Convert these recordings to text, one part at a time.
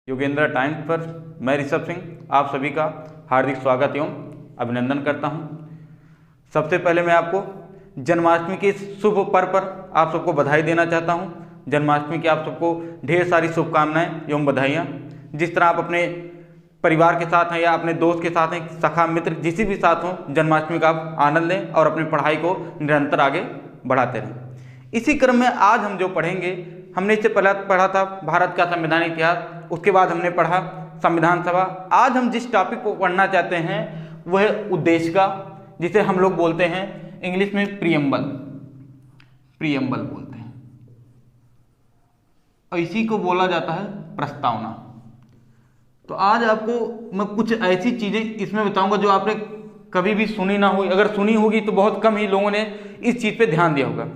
Yogendra times पर मैं ऋषभ सिंह आप सभी का हार्दिक स्वागत एवं अभिनंदन करता हूं। सबसे पहले मैं आपको जन्माष्टमी के इस शुभ पर्व पर आप सबको बधाई देना चाहता हूं। जन्माष्टमी की आप सबको ढेर सारी शुभकामनाएं एवं बधाइयाँ। जिस तरह आप अपने परिवार के साथ हैं या अपने दोस्त के साथ हैं, सखा मित्र जिसी भी साथ हों, जन्माष्टमी का आप आनंद लें और अपनी पढ़ाई को निरंतर आगे बढ़ाते रहें। इसी क्रम में आज हम जो पढ़ेंगे, हमने इससे पहले पढ़ा था भारत का संविधान इतिहास, उसके बाद हमने पढ़ा संविधान सभा। आज हम जिस टॉपिक को पढ़ना चाहते हैं वह है उद्देशिका, जिसे हम लोग बोलते हैं इंग्लिश में प्रीएम्बल बोलते हैं, और इसी को बोला जाता है प्रस्तावना। तो आज आपको मैं कुछ ऐसी चीजें इसमें बताऊंगा जो आपने कभी भी सुनी ना हो, अगर सुनी होगी तो बहुत कम ही लोगों ने इस चीज पे ध्यान दिया होगा।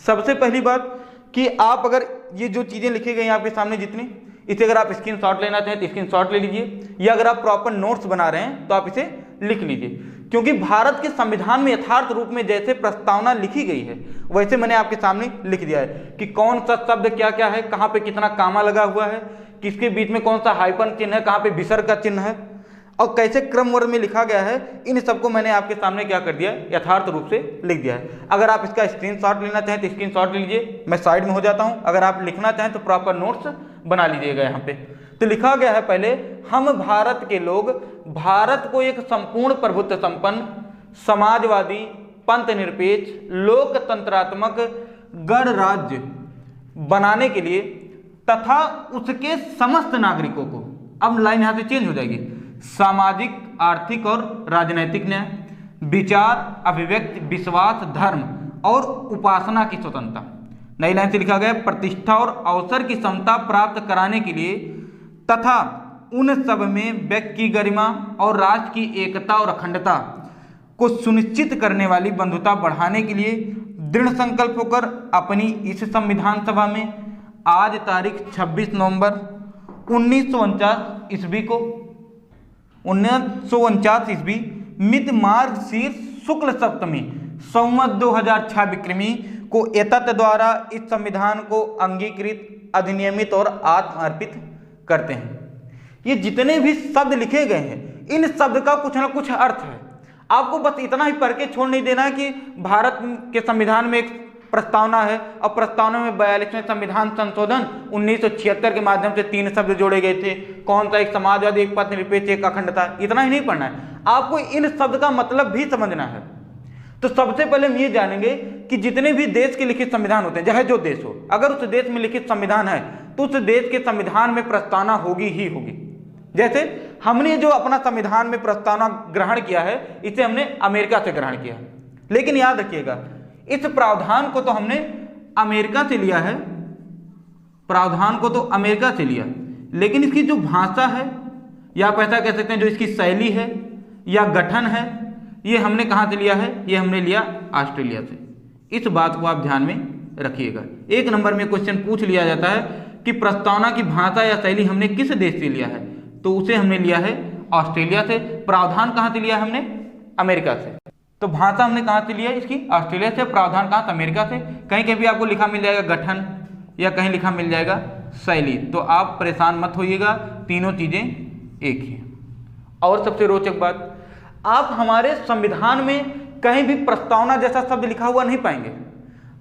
सबसे पहली बात कि आप अगर ये जो चीजें लिखी गई हैं आपके सामने जितनी, इसे अगर आप स्क्रीनशॉट लेना चाहें तो स्क्रीनशॉट ले लीजिए, या अगर आप प्रॉपर नोट्स बना रहे हैं तो आप इसे लिख लीजिए। क्योंकि भारत के संविधान में यथार्थ रूप में जैसे प्रस्तावना लिखी गई है वैसे मैंने आपके सामने लिख दिया है कि कौन सा शब्द क्या क्या है, कहाँ पे कितना कामा लगा हुआ है, किसके बीच में कौन सा हाइपन चिन्ह है, कहाँ पे विसर्ग का चिन्ह है, और कैसे क्रमवर्ण में लिखा गया है। इन सबको मैंने आपके सामने क्या कर दिया, यथार्थ रूप से लिख दिया है। अगर आप इसका स्क्रीनशॉट लेना चाहें तो स्क्रीनशॉट ले लीजिए, मैं साइड में हो जाता हूं। अगर आप लिखना चाहें तो प्रॉपर नोट्स बना लीजिएगा। यहाँ पे तो लिखा गया है, पहले हम भारत के लोग भारत को एक संपूर्ण प्रभुत्व संपन्न, समाजवादी, पंथ निरपेक्ष, लोकतंत्रात्मक गणराज्य बनाने के लिए तथा उसके समस्त नागरिकों को, अब लाइन यहां से चेंज हो जाएगी, सामाजिक, आर्थिक और राजनैतिक न्याय, विचार, अभिव्यक्ति, विश्वास, धर्म और उपासना की स्वतंत्रता। नई लाइन से लिखा गया, प्रतिष्ठा और अवसर की समता प्राप्त कराने के लिए तथा उन सब में व्यक्ति की गरिमा और राष्ट्र की एकता और अखंडता को सुनिश्चित करने वाली बंधुता बढ़ाने के लिए दृढ़ संकल्प होकर अपनी इस संविधान सभा में आज तारीख 26 नवंबर 1949 ईस्वी को 1949 ईस्वी मित मार्गशीर्ष शुक्ल सप्तमी संवत 2006 विक्रमी को एतत् द्वारा इस संविधान को अंगीकृत, अधिनियमित और आत्मार्पित करते हैं। ये जितने भी शब्द लिखे गए हैं इन शब्द का कुछ ना कुछ अर्थ है। आपको बस इतना ही पढ़ के छोड़ नहीं देना है कि भारत के संविधान में एक प्रस्तावना है और प्रस्तावना में 42वें संविधान संशोधन 1976 के माध्यम से 3 शब्द जोड़े गए थे, कौन सा, एक समाजवादी, एक पथ निरपेक्ष, एक अखंडता। इतना ही नहीं पढ़ना है, आपको इन शब्द का मतलब भी समझना है। तो सबसे पहले हम ये जानेंगे कि जितने भी देश के लिखित संविधान होते हैं, चाहे जो देश हो, अगर उस देश में लिखित संविधान है तो उस देश के संविधान में प्रस्तावना होगी ही होगी। जैसे हमने जो अपना संविधान में प्रस्तावना ग्रहण किया है इसे हमने अमेरिका से ग्रहण किया, लेकिन याद रखिएगा इस प्रावधान को तो हमने अमेरिका से लिया है, प्रावधान को तो अमेरिका से लिया, लेकिन इसकी जो भाषा है या आप ऐसा कह सकते हैं जो इसकी शैली है या गठन है, ये हमने कहाँ से लिया है, ये हमने लिया ऑस्ट्रेलिया से। इस बात को आप ध्यान में रखिएगा। 1 नंबर में क्वेश्चन पूछ लिया जाता है कि प्रस्तावना की भाषा या शैली हमने किस देश से लिया है, तो उसे हमने लिया है ऑस्ट्रेलिया से। प्रावधान कहाँ से लिया है हमने, अमेरिका से। तो भाषा हमने कहाँ से लिया, इसकी ऑस्ट्रेलिया से, प्रावधान कहाँ से, अमेरिका से। कहीं कहीं भी आपको लिखा मिल जाएगा गठन या कहीं लिखा मिल जाएगा शैली, तो आप परेशान मत होइएगा, तीनों चीजें एक ही। और सबसे रोचक बात, आप हमारे संविधान में कहीं भी प्रस्तावना जैसा शब्द लिखा हुआ नहीं पाएंगे।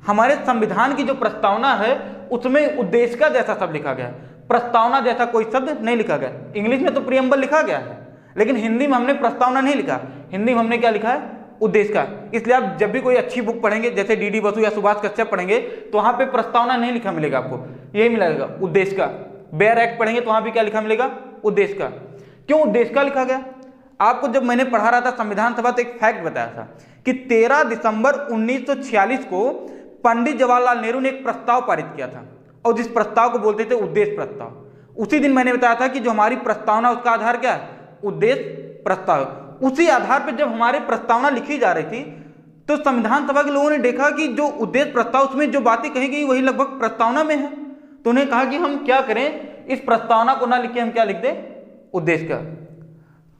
हमारे संविधान की जो प्रस्तावना है उसमें उद्देशिका जैसा शब्द लिखा गया है, प्रस्तावना जैसा कोई शब्द नहीं लिखा गया। इंग्लिश में तो प्रीएम्बल लिखा गया है, लेकिन हिंदी में हमने प्रस्तावना नहीं लिखा, हिंदी में हमने क्या लिखा है, उद्देशिका। इसलिए आप जब भी कोई अच्छी बुक पढ़ेंगे, जैसे डीडी बसु या सुभाष कश्यप पढ़ेंगे, तो वहां पे प्रस्तावना नहीं लिखा मिलेगा, आपको यही मिलेगा उद्देशिका। बेयर एक्ट पढ़ेंगे तो वहां भी क्या लिखा मिलेगा, उद्देशिका। क्यों उद्देशिका लिखा गया? आपको जब मैंने पढ़ा रहा था संविधान सभा तो एक फैक्ट बताया था कि 13 दिसंबर 1946 को पंडित जवाहरलाल नेहरू ने एक प्रस्ताव पारित किया था, और जिस प्रस्ताव को बोलते थे उद्देश्य प्रस्ताव। उसी दिन मैंने बताया था कि जो हमारी प्रस्तावना उसका आधार क्या है, उद्देश्य प्रस्ताव। उसी आधार पर जब हमारी प्रस्तावना लिखी जा रही थी तो संविधान सभा के लोगों ने देखा कि जो उद्देश्य प्रस्ताव उसमें जो बातें कही गई वही लगभग प्रस्तावना में है, तो उन्हें कहा कि हम क्या करें, इस प्रस्तावना को ना लिखे हम क्या लिख दें, उद्देश्य का।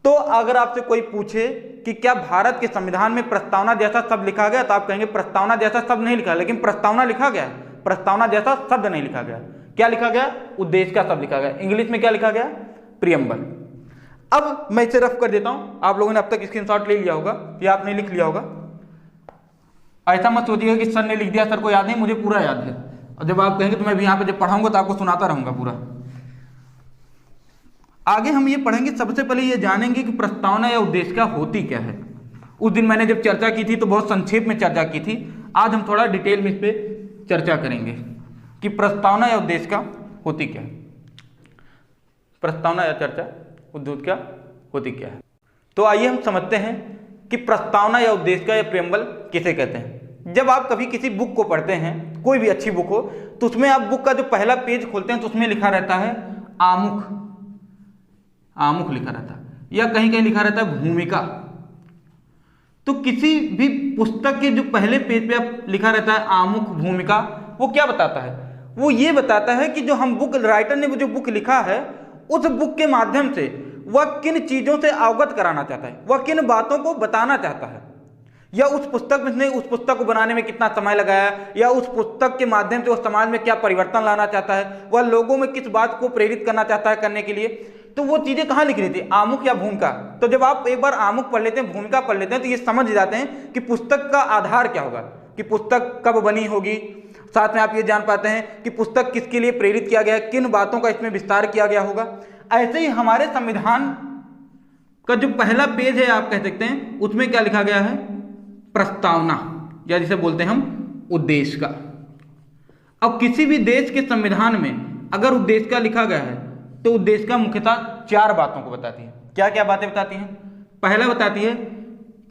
तो अगर आपसे कोई पूछे कि क्या भारत के संविधान में प्रस्तावना जैसा शब्द लिखा गया, तो आप कहेंगे प्रस्तावना जैसा शब्द नहीं लिखा, लेकिन प्रस्तावना लिखा गया है, प्रस्तावना जैसा शब्द नहीं लिखा गया। क्या लिखा गया? उद्देश्य का शब्द लिखा गया। इंग्लिश में क्या लिखा गया? प्रियम्बल। अब मैं इसे रफ कर देता हूं। आप लोगों ने अब तक स्क्रीनशॉट ले लिया होगा या आपने लिख लिया होगा। ऐसा मत सोचिएगा कि सर ने लिख दिया, सर को याद नहीं, मुझे पूरा याद है। और जब आप कहेंगे तो मैं भी यहाँ पे जब पढ़ाऊंगा तो आपको सुनाता रहूंगा पूरा। आगे हम ये पढ़ेंगे, सबसे पहले ये जानेंगे कि प्रस्तावना या उद्देशिका होती क्या है। उस दिन मैंने जब चर्चा की थी तो बहुत संक्षेप में चर्चा की थी। आज हम थोड़ा डिटेल में इस पर चर्चा करेंगे कि प्रस्तावना या उद्देशिका होती क्या है। प्रस्तावना या चर्चा उद्देशिका होती क्या है। तो आइए हम समझते हैं कि प्रस्तावना या उद्देशिका या प्रियम्बल किसे कहते हैं। जब आप कभी किसी बुक को पढ़ते हैं, कोई भी अच्छी बुक हो, तो उसमें आप बुक का जो पहला पेज खोलते हैं तो उसमें लिखा रहता है आमुख, आमुख लिखा रहता है, या कहीं कहीं लिखा रहता है भूमिका। तो किसी भी पुस्तक के जो पहले पेज पे आप लिखा रहता है आमुख, भूमिका, वो क्या बताता है? वो ये बताता है कि जो हम बुक राइटर ने जो बुक लिखा है उस बुक के माध्यम से वह किन चीजों से अवगत कराना चाहता है, वह किन बातों को बताना चाहता है, या उस पुस्तक में उसने उस पुस्तक को बनाने में कितना समय लगाया, या उस पुस्तक के माध्यम से वह समाज में क्या परिवर्तन लाना चाहता है, वह लोगों में किस बात को प्रेरित करना चाहता है करने के लिए। तो वो चीजें कहाँ लिख रही थी? आमुख या भूमिका। तो जब आप एक बार आमुख पढ़ लेते हैं, भूमिका पढ़ लेते हैं, तो ये समझ जाते हैं कि पुस्तक का आधार क्या होगा, कि पुस्तक कब बनी होगी। साथ में आप ये जान पाते हैं कि पुस्तक किसके लिए प्रेरित किया गया है, किन बातों का इसमें विस्तार किया गया होगा। ऐसे ही हमारे संविधान का जो पहला पेज है आप कह सकते हैं, उसमें क्या लिखा गया है? प्रस्तावना, या जिसे बोलते हैं हम उद्देश्य का। अब किसी भी देश के संविधान में अगर उद्देश्य का लिखा गया है तो उद्देश्य का मुख्यतः 4 बातों को बताती है। क्या क्या बातें बताती हैं? पहला बताती है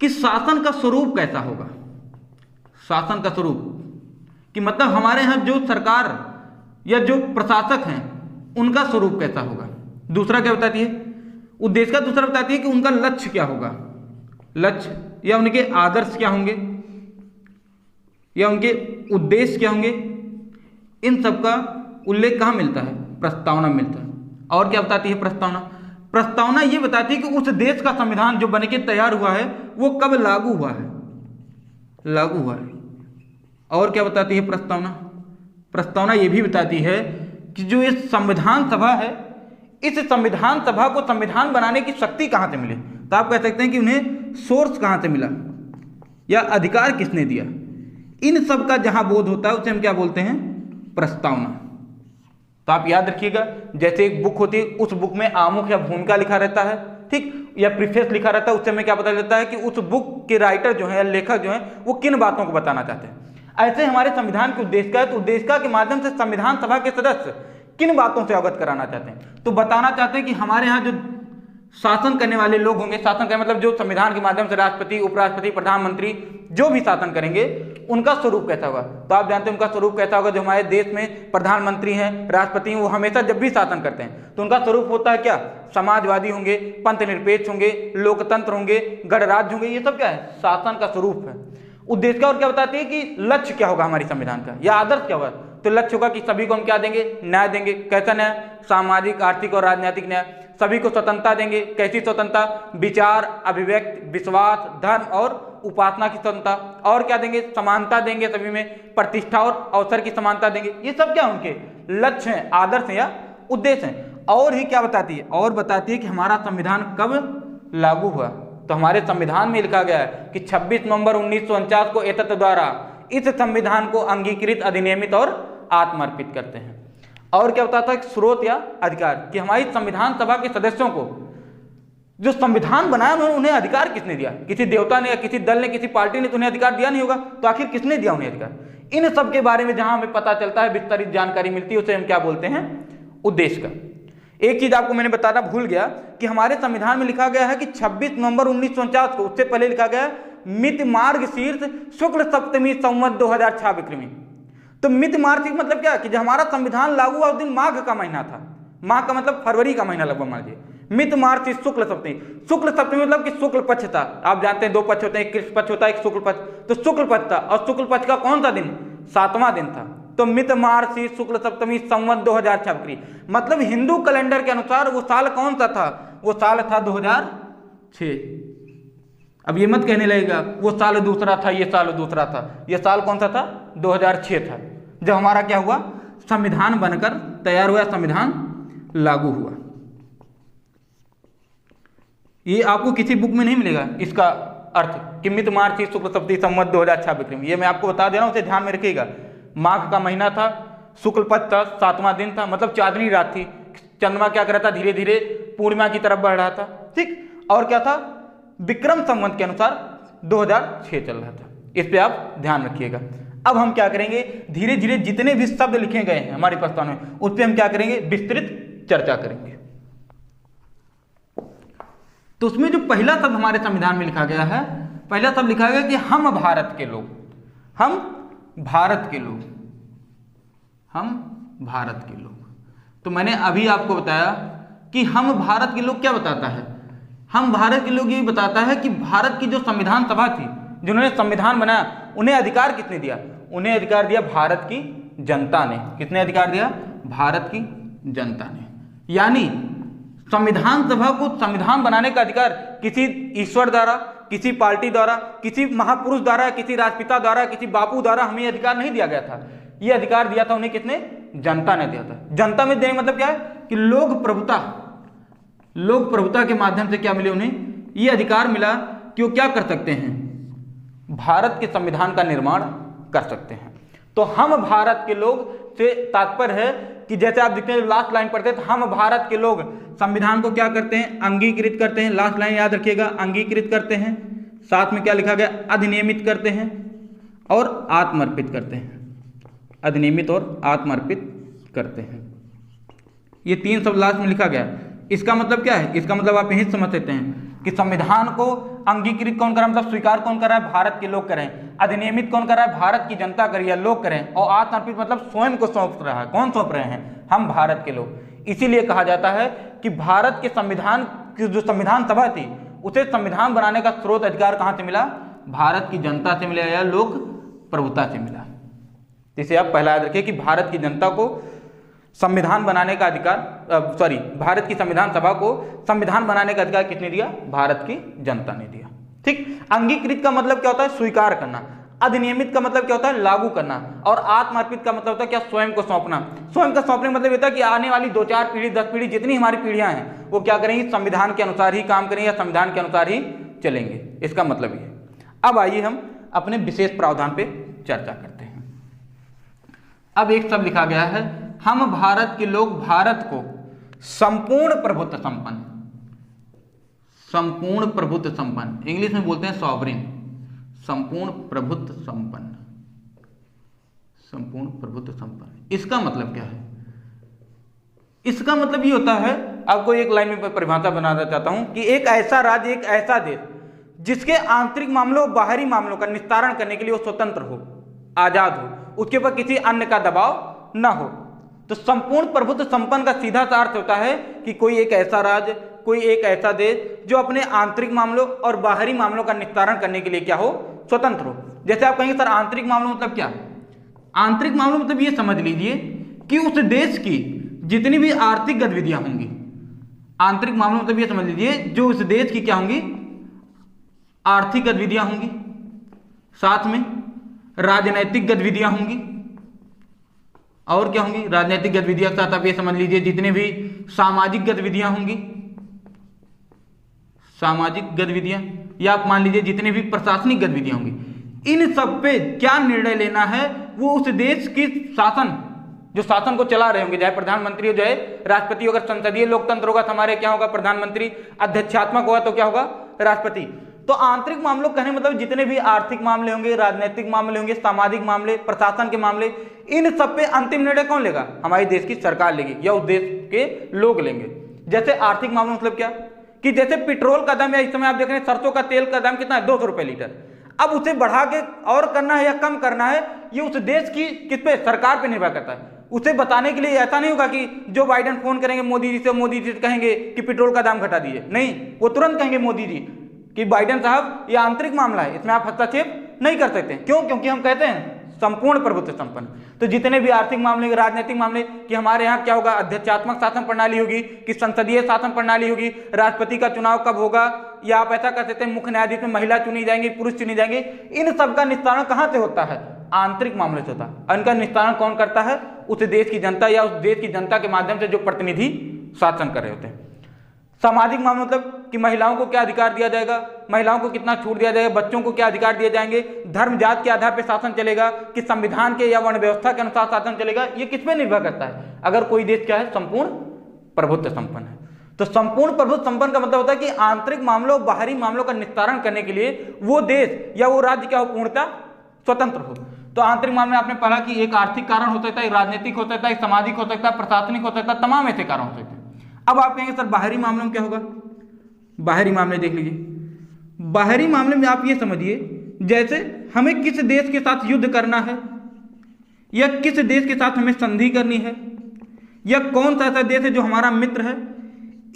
कि शासन का स्वरूप कैसा होगा। शासन का स्वरूप कि मतलब हमारे यहाँ जो सरकार या जो प्रशासक हैं उनका स्वरूप कैसा होगा। दूसरा क्या बताती है? उद्देश्य का दूसरा बताती है कि उनका लक्ष्य क्या होगा, लक्ष्य या उनके आदर्श क्या होंगे, या उनके उद्देश्य क्या होंगे। इन सब का उल्लेख कहाँ मिलता है? प्रस्तावना मिलता है। और क्या बताती है प्रस्तावना? प्रस्तावना ये बताती है कि उस देश का संविधान जो बनके तैयार हुआ है वो कब लागू हुआ है, लागू हुआ है। और क्या बताती है प्रस्तावना? प्रस्तावना ये भी बताती है कि जो ये संविधान सभा है, इस संविधान सभा को संविधान बनाने की शक्ति कहाँ से मिली। तो आप कह सकते हैं कि उन्हें सोर्स कहाँ से मिला या अधिकार किसने दिया। इन सब का जहां बोध होता है उसे हम क्या बोलते हैं? प्रस्तावना। तो आप याद रखिएगा, जैसे एक बुक होती है, उस बुक में आमुख या भूमिका लिखा रहता है, ठीक, या प्रीफेस लिखा रहता है। उससे हमें क्या पता चलता है कि उस बुक के राइटर जो है या लेखक जो है वो किन बातों को बताना चाहते हैं। ऐसे हमारे संविधान की उद्देशिका है, तो उद्देशिका के माध्यम से संविधान सभा के सदस्य किन बातों से अवगत कराना चाहते हैं? तो बताना चाहते हैं कि हमारे यहाँ जो शासन करने वाले लोग होंगे, शासन का मतलब जो संविधान के माध्यम से राष्ट्रपति, उपराष्ट्रपति, प्रधानमंत्री जो भी शासन करेंगे उनका स्वरूप कैसा होगा। तो आप जानते हैं उनका स्वरूप कैसा होगा। जो हमारे देश में प्रधानमंत्री हैं, राष्ट्रपति हैं, वो हमेशा जब भी शासन करते हैं तो उनका स्वरूप होता है क्या? समाजवादी होंगे, पंथ निरपेक्ष होंगे, लोकतंत्र होंगे, गणराज्य होंगे। ये सब क्या है? शासन का स्वरूप है। उद्देश्य का और क्या बताती है कि लक्ष्य क्या होगा हमारी संविधान का, या आदर्श क्या होगा। तो लक्ष्य होगा कि सभी को हम क्या देंगे? न्याय देंगे। कैसा न्याय? सामाजिक, आर्थिक और राजनीतिक न्याय। सभी को स्वतंत्रता देंगे। कैसी स्वतंत्रता? विचार, अभिव्यक्ति, विश्वास, धर्म और उपासना की स्वतंत्रता। और क्या देंगे? समानता देंगे सभी में, प्रतिष्ठा और अवसर की समानता देंगे। ये सब क्या उनके लक्ष्य हैं, आदर्श हैं या उद्देश्य हैं। और ही क्या बताती है? और बताती है कि हमारा संविधान कब लागू हुआ। तो हमारे संविधान में लिखा गया है कि 26 नवंबर 1949 को एतत् द्वारा इस संविधान को अंगीकृत, अधिनियमित और आत्मर्पित करते हैं। और क्या बताता है? स्रोत या अधिकार, कि हमारी संविधान सभा के सदस्यों को जो संविधान बनाया उन्हें अधिकार किसने दिया? किसी देवता ने या किसी दल ने, किसी पार्टी ने तो उन्हें अधिकार दिया नहीं होगा। तो आखिर किसने दिया उन्हें अधिकार? इन सब के बारे में जहां हमें पता चलता है, विस्तारित जानकारी मिलती है, उसे हम क्या बोलते हैं? उद्देश्य का। एक चीज आपको मैंने बताना भूल गया कि हमारे संविधान में लिखा गया है कि 26 नवंबर 1949 को, उससे पहले लिखा गया मित मार्गशीर्ष शुक्ल सप्तमी संवत 2006 विक्रमी। तो मित मार्गशीर्ष मतलब क्या? कि जब हमारा संविधान लागू हुआ उस दिन माघ का महीना था। माघ का मतलब फरवरी का महीना लगभग मान लीजिए। मित मार्गशीर्ष शुक्ल सप्तमी, शुक्ल सप्तमी मतलब कि शुक्ल पक्ष था। आप जानते हैं 2 पक्ष होते हैं, एक कृष्ण पक्ष होता है, एक शुक्ल पक्ष। तो शुक्ल पक्ष था, और शुक्ल पक्ष का कौन सा दिन? 7वां दिन था। तो मित मार्गशीर्ष शुक्ल सप्तमी संवत 2006 विक्रमी, मतलब हिंदू कैलेंडर के अनुसार वो साल कौन सा था? वो साल था 2006। अब ये मत कहने लगेगा वो साल दूसरा था, ये साल दूसरा था। ये साल कौन सा था? 2006 था, जब हमारा क्या हुआ? संविधान बनकर तैयार हुआ, संविधान लागू हुआ। ये आपको किसी बुक में नहीं मिलेगा इसका अर्थ कि मित मार्च शुक्ल सप्तमी संवत 2006 विक्रमी। ये मैं आपको बता दे रहा हूँ, उसे ध्यान में रखिएगा। माघ का महीना था, शुक्ल पक्ष था, 7वां दिन था, मतलब चांदनी रात थी। चंद्रमा क्या कर रहा था, धीरे धीरे पूर्णिमा की तरफ बढ़ रहा था, ठीक। और क्या था, विक्रम संवत के अनुसार 2006 चल रहा था। इस पे आप ध्यान रखिएगा। अब हम क्या करेंगे, धीरे धीरे जितने भी शब्द लिखे गए हैं हमारे प्रस्ताव में, उस पर हम क्या करेंगे, विस्तृत चर्चा करेंगे। तो उसमें जो पहला शब्द हमारे संविधान में लिखा गया है, पहला शब्द लिखा गया कि हम भारत के लोग, हम भारत के लोग, हम भारत के लोग। तो मैंने अभी आपको बताया कि हम भारत के लोग क्या बताता है, हम भारत के लोग ये बताता है कि भारत की जो संविधान सभा थी, जिन्होंने संविधान बनाया, उन्हें अधिकार किसने दिया, उन्हें अधिकार दिया भारत की जनता ने। किसने अधिकार दिया, भारत की जनता ने। यानी संविधान सभा को संविधान बनाने का अधिकार किसी ईश्वर द्वारा, किसी पार्टी द्वारा, किसी महापुरुष द्वारा, किसी राष्ट्रपिता द्वारा, किसी बापू द्वारा हमें अधिकार नहीं दिया गया था। ये अधिकार दिया था उन्हें किसने, जनता ने दिया था। जनता में देने मतलब क्या है कि लोक प्रभुता, लोक प्रभुता के माध्यम से क्या मिले उन्हें, ये अधिकार मिला कि वो क्या कर सकते हैं, भारत के संविधान का निर्माण कर सकते हैं। तो हम भारत के लोग से तात्पर्य है कि जैसे आप देखते हैं लास्ट लाइन पढ़ते हैं, तो हम भारत के लोग संविधान को क्या करते हैं, अंगीकृत करते हैं। लास्ट लाइन याद रखिएगा, अंगीकृत करते हैं, साथ में क्या लिखा गया, अधिनियमित करते हैं और आत्मर्पित करते हैं। अधिनियमित और आत्मर्पित करते हैं, ये 3 शब्द लास्ट में लिखा गया। इसका मतलब क्या है, इसका मतलब आप यही समझ सकते हैं कि संविधान को अंगीकृत कौन करा, मतलब स्वीकार कौन कर रहा है, भारत के लोग करें। अधिनियमित कौन कर रहा है, भारत की जनता करी है, लोग करें। और आत्मर्पित मतलब स्वयं को सौंप रहा है, कौन सौंप रहे हैं, हम भारत के लोग। इसीलिए कहा जाता है कि भारत के संविधान की जो संविधान सभा थी, उसे संविधान बनाने का स्रोत अधिकार कहां से मिला, भारत की जनता से मिला या लोक प्रभुता से मिला। इसे आप पहला याद रखिए कि भारत की जनता को संविधान बनाने का अधिकार, भारत की संविधान सभा को संविधान बनाने का अधिकार किसने दिया, भारत की जनता ने दिया, ठीक। अंगीकृत का मतलब क्या होता है, स्वीकार करना। अधिनियमित का मतलब क्या होता है, लागू करना। और आत्मर्पित का मतलब होता है क्या, स्वयं को सौंपना। स्वयं का सौंपने मतलब ये था कि आने वाली 2-4 पीढ़ी, 10 पीढ़ी, जितनी हमारी पीढ़ियां हैं, वो क्या करेंगी, संविधान के अनुसार ही काम करेंगे या संविधान के अनुसार ही चलेंगे। इसका मतलब ये। अब आइए हम अपने विशेष प्रावधान पे चर्चा करते हैं। अब एक शब्द लिखा गया है, हम भारत के लोग भारत को संपूर्ण प्रभुत्व संपन्न, संपूर्ण प्रभुत्व संपन्न, इंग्लिश में बोलते हैं सॉवरेन, संपूर्ण प्रभुत्व संपन्न, संपूर्ण प्रभुत्व संपन्न। इसका मतलब क्या है, इसका मतलब ये होता है, आपको एक लाइन में परिभाषा बनाना चाहता हूं कि एक ऐसा राज्य, एक ऐसा देश जिसके आंतरिक मामलों और बाहरी मामलों का निस्तारण करने के लिए वो स्वतंत्र हो, आजाद हो, उसके ऊपर किसी अन्य का दबाव न हो। तो संपूर्ण प्रभुत्व संपन्न का सीधा सा अर्थ होता है कि कोई एक ऐसा राज्य, कोई एक ऐसा देश जो अपने आंतरिक मामलों और बाहरी मामलों का निस्तारण करने के लिए क्या हो, स्वतंत्र हो। जैसे आप कहेंगे सर आंतरिक मामलों मतलब क्या, आंतरिक मामलों मतलब ये समझ लीजिए कि उस देश की जितनी भी आर्थिक गतिविधियां होंगी, आंतरिक मामलों मतलब ये समझ लीजिए जो उस देश की क्या होंगी, आर्थिक गतिविधियां होंगी, साथ में राजनैतिक गतिविधियां होंगी। और क्या होंगी, राजनीतिक गतिविधियों के साथ आप ये समझ लीजिए जितने भी सामाजिक गतिविधियां होंगी, सामाजिक गतिविधियां, या आप मान लीजिए जितने भी प्रशासनिक गतिविधियां होंगी। इन सब पे क्या निर्णय लेना है, वो उस देश की शासन, जो शासन को चला रहे होंगे, चाहे प्रधानमंत्री हो, चाहे राष्ट्रपति। अगर संसदीय लोकतंत्र होगा तो हमारे क्या होगा, प्रधानमंत्री। अध्यक्षात्मक होगा तो क्या होगा, राष्ट्रपति। तो आंतरिक मामलों कहने मतलब जितने भी आर्थिक मामले होंगे, राजनीतिक मामले होंगे, सामाजिक मामले, प्रशासन के मामले, इन सब पे अंतिम निर्णय कौन लेगा, हमारे देश की सरकार लेगी या उस देश के लोग लेंगे। जैसे आर्थिक मामलों मतलब क्या, कि जैसे पेट्रोल का दाम, या इस समय आप देख रहे हैं सरसों का तेल का दाम कितना है, 200 रुपए लीटर। अब उसे बढ़ा के और करना है या कम करना है, ये उस देश की किस पे, सरकार पे निर्भर करता है। उसे बताने के लिए ऐसा नहीं होगा कि जो बाइडेन फोन करेंगे मोदी जी से, मोदी जी कहेंगे कि पेट्रोल का दाम घटा दीजिए, नहीं, वो तुरंत कहेंगे मोदी जी कि बाइडेन साहब ये आंतरिक मामला है, इसमें आप हस्तक्षेप नहीं कर सकते। क्यों, क्योंकि हम कहते हैं संपूर्ण प्रभुत्व संपन्न। तो जितने भी आर्थिक मामले, राजनीतिक मामले, कि हमारे यहाँ क्या होगा, अध्यक्षात्मक शासन प्रणाली होगी कि संसदीय शासन प्रणाली होगी, राष्ट्रपति का चुनाव कब होगा, या आप ऐसा कर सकते हैं मुख्य न्यायाधीश में महिला चुनी जाएंगी, पुरुष चुनी जाएंगे। इन सब का निस्तारण कहाँ से होता है, आंतरिक मामलों से होता है, और इनका निस्तारण कौन करता है? उस देश की जनता या उस देश की जनता के माध्यम से जो प्रतिनिधि शासन कर रहे होते हैं। सामाजिक मामले मतलब कि महिलाओं को क्या अधिकार दिया जाएगा, महिलाओं को कितना छूट दिया जाएगा, बच्चों को क्या अधिकार दिए जाएंगे, धर्म जात के आधार पर शासन चलेगा कि संविधान के या वर्ण व्यवस्था के अनुसार शासन चलेगा, ये किस पे निर्भर करता है? अगर कोई देश क्या है? संपूर्ण प्रभुत्व संपन्न है। तो संपूर्ण प्रभुत्व संपन्न का मतलब होता है कि आंतरिक मामलों बाहरी मामलों का निस्तारण करने के लिए वो देश या वो राज्य क्या हो? पूर्णतः स्वतंत्र हो। तो आंतरिक मामले में आपने पढ़ा कि एक आर्थिक कारण हो सकता है, एक राजनीतिक हो सकता है, एक सामाजिक हो सकता है, प्रशासनिक हो सकता है, तमाम ऐसे कारण हो सकते हैं। अब आप कहेंगे सर बाहरी मामलों में क्या होगा? बाहरी मामले देख लीजिए। बाहरी मामले में आप ये समझिए, जैसे हमें किस देश के साथ युद्ध करना है या किस देश के साथ हमें संधि करनी है या कौन सा ऐसा देश है जो हमारा मित्र है,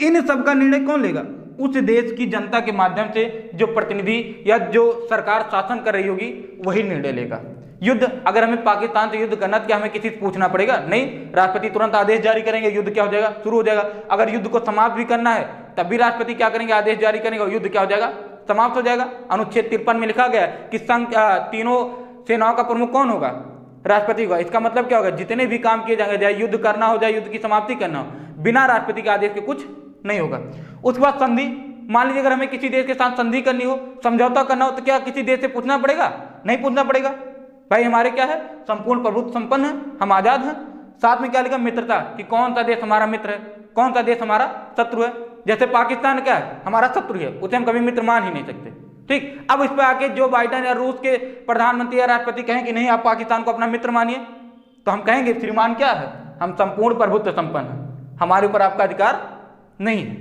इन सब का निर्णय कौन लेगा? उस देश की जनता के माध्यम से जो प्रतिनिधि या जो सरकार शासन कर रही होगी वही निर्णय लेगा। युद्ध अगर हमें पाकिस्तान से युद्ध करना तो क्या हमें किसी से पूछना पड़ेगा? नहीं, राष्ट्रपति तुरंत आदेश जारी करेंगे, युद्ध क्या हो जाएगा? शुरू हो जाएगा। अगर युद्ध को समाप्त भी करना है तब भी राष्ट्रपति क्या करेंगे? आदेश जारी करेंगे और युद्ध क्या हो जाएगा? समाप्त हो जाएगा। अनुच्छेद 53 में लिखा गया है कि तीनों सेनाओं का प्रमुख कौन होगा? राष्ट्रपति होगा। इसका मतलब क्या होगा? जितने भी काम किए जाएंगे, चाहे युद्ध करना हो चाहे युद्ध की समाप्ति करना हो, बिना राष्ट्रपति के आदेश के कुछ नहीं होगा। उसके बाद संधि, मान लीजिए अगर हमें किसी देश के साथ संधि करनी हो, समझौता करना हो, तो क्या किसी देश से पूछना पड़ेगा? नहीं पूछना पड़ेगा। भाई हमारे क्या है? संपूर्ण प्रभुत्व संपन्न है, हम आजाद हैं। साथ में क्या लिखा? मित्रता, कि कौन सा देश हमारा मित्र है, कौन सा देश हमारा शत्रु है। जैसे पाकिस्तान क्या है? हमारा शत्रु है, उसे हम कभी मित्र मान ही नहीं सकते। ठीक, अब इस पर आके जो बाइडेन या रूस के प्रधानमंत्री या राष्ट्रपति कहें कि नहीं आप पाकिस्तान को अपना मित्र मानिए, तो हम कहेंगे श्रीमान क्या है? हम संपूर्ण प्रभुत्व संपन्न हैं, हमारे ऊपर आपका अधिकार नहीं है।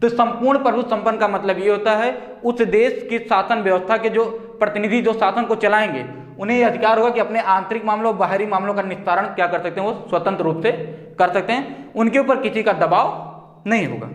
तो संपूर्ण प्रभुत्व संपन्न का मतलब ये होता है उस देश की शासन व्यवस्था के जो प्रतिनिधि जो शासन को चलाएंगे उन्हें यह अधिकार होगा कि अपने आंतरिक मामलों बाहरी मामलों का निस्तारण क्या कर सकते हैं? वो स्वतंत्र रूप से कर सकते हैं, उनके ऊपर किसी का दबाव नहीं होगा।